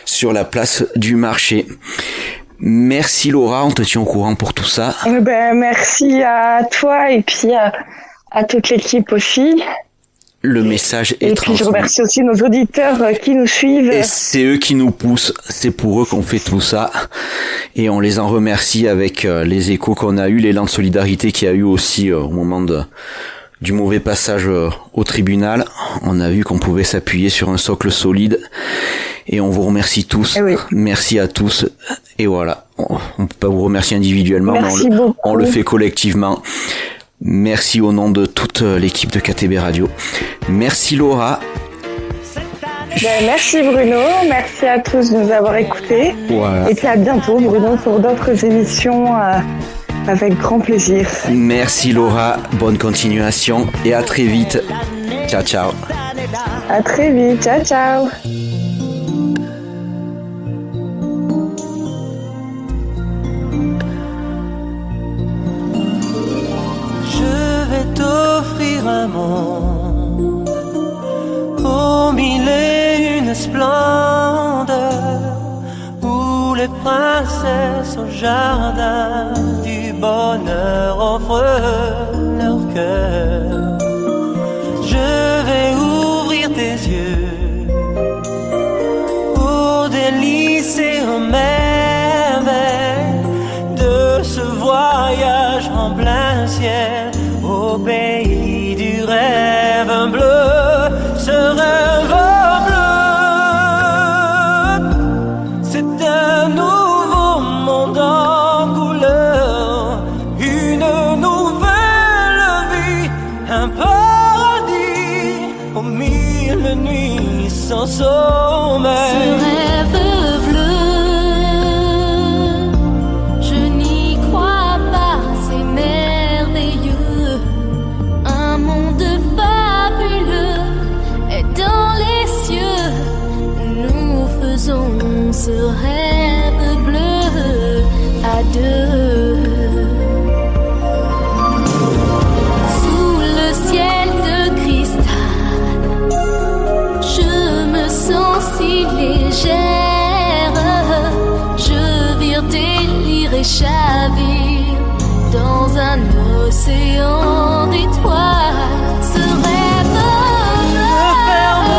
sur la place du marché. Merci Laura, on te tient au courant pour tout ça. Merci à toi et puis à toute l'équipe aussi. Le message est transmis. Et puis je remercie aussi nos auditeurs qui nous suivent. Et c'est eux qui nous poussent, c'est pour eux qu'on fait tout ça. Et on les en remercie avec les échos qu'on a eu, l'élan de solidarité qu'il y a eu aussi au moment du mauvais passage au tribunal. On a vu qu'on pouvait s'appuyer sur un socle solide. Et on vous remercie tous. Oui. Merci à tous. Et voilà, on peut pas vous remercier individuellement, merci mais beaucoup. On le fait collectivement. Merci au nom de toute l'équipe de KTB Radio. Merci Laura. Merci Bruno, merci à tous de nous avoir écoutés. Voilà. Et puis à bientôt Bruno pour d'autres émissions avec grand plaisir. Merci Laura, bonne continuation et à très vite. Ciao ciao. À très vite, ciao ciao. T'offrir un monde aux 1001 splendeurs, où les princesses au jardin du bonheur offrent leur cœur. Je vais ouvrir tes yeux aux délices et aux merveilles de ce voyage en plein ciel, au pays du rêve bleu, ce rêve bleu, c'est un nouveau monde en couleur, une nouvelle vie, un paradis aux 1000 nuits sans sommeil. Ce rêve bleu, je n'y crois pas, c'est merveilleux. Un monde fabuleux est dans les cieux. Nous faisons ce rêve bleu à deux. Sous le ciel de cristal, je me sens si légère. Je vire délire et océan d'étoiles, ce rêve Ne ferme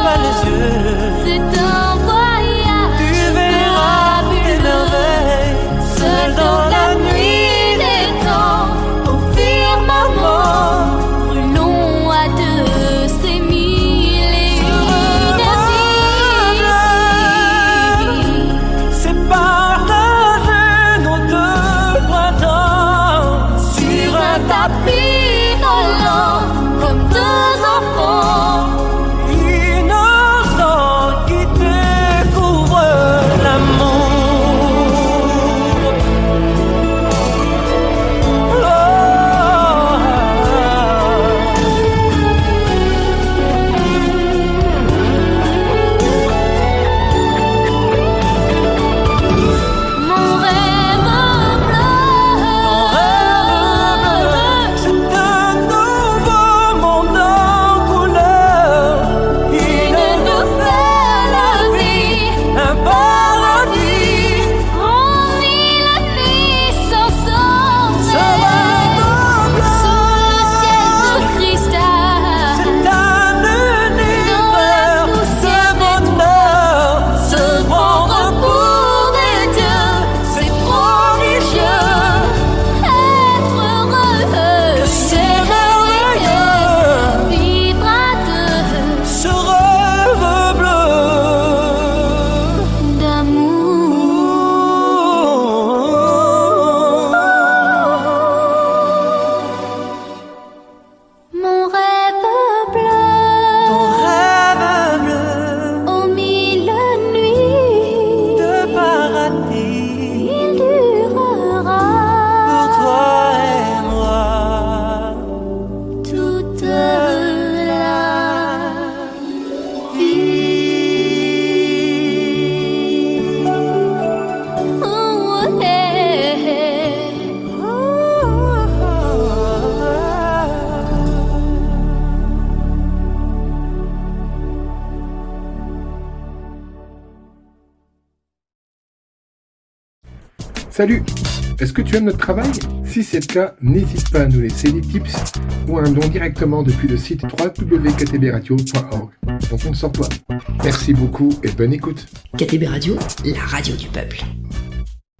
pas les yeux, c'est un voyage. tu verras des merveilles, seul dans la nuit des temps, au firmament, Brûlons à deux ces mille et une vies. c'est partager nos deux printemps sur un Tapis volant comme deux enfants. innocent qui découvre l'amour. Mon rêve bleu, C'est un nouveau monde en couleur, une nouvelle vie, un paradis. en mille nuits sans Ce sommeil, rêve bleu, sous le ciel de cristal. c'est un univers de bonheur, se prendre pour des dieux, c'est prodigieux. Être heureux, c'est merveilleux, vivre à deux Ce rêve bleu Mon rêve Ton bleu, rêve bleu aux mille nuits, de paradis il durera pour toi et moi. toute la vie. Oh, Salut! Est-ce que tu aimes notre travail? Si c'est le cas, n'hésite pas à nous laisser des tips ou un don directement depuis le site www.ktbradio.org. On compte sur toi. Merci beaucoup et bonne écoute. KTB Radio, la radio du peuple.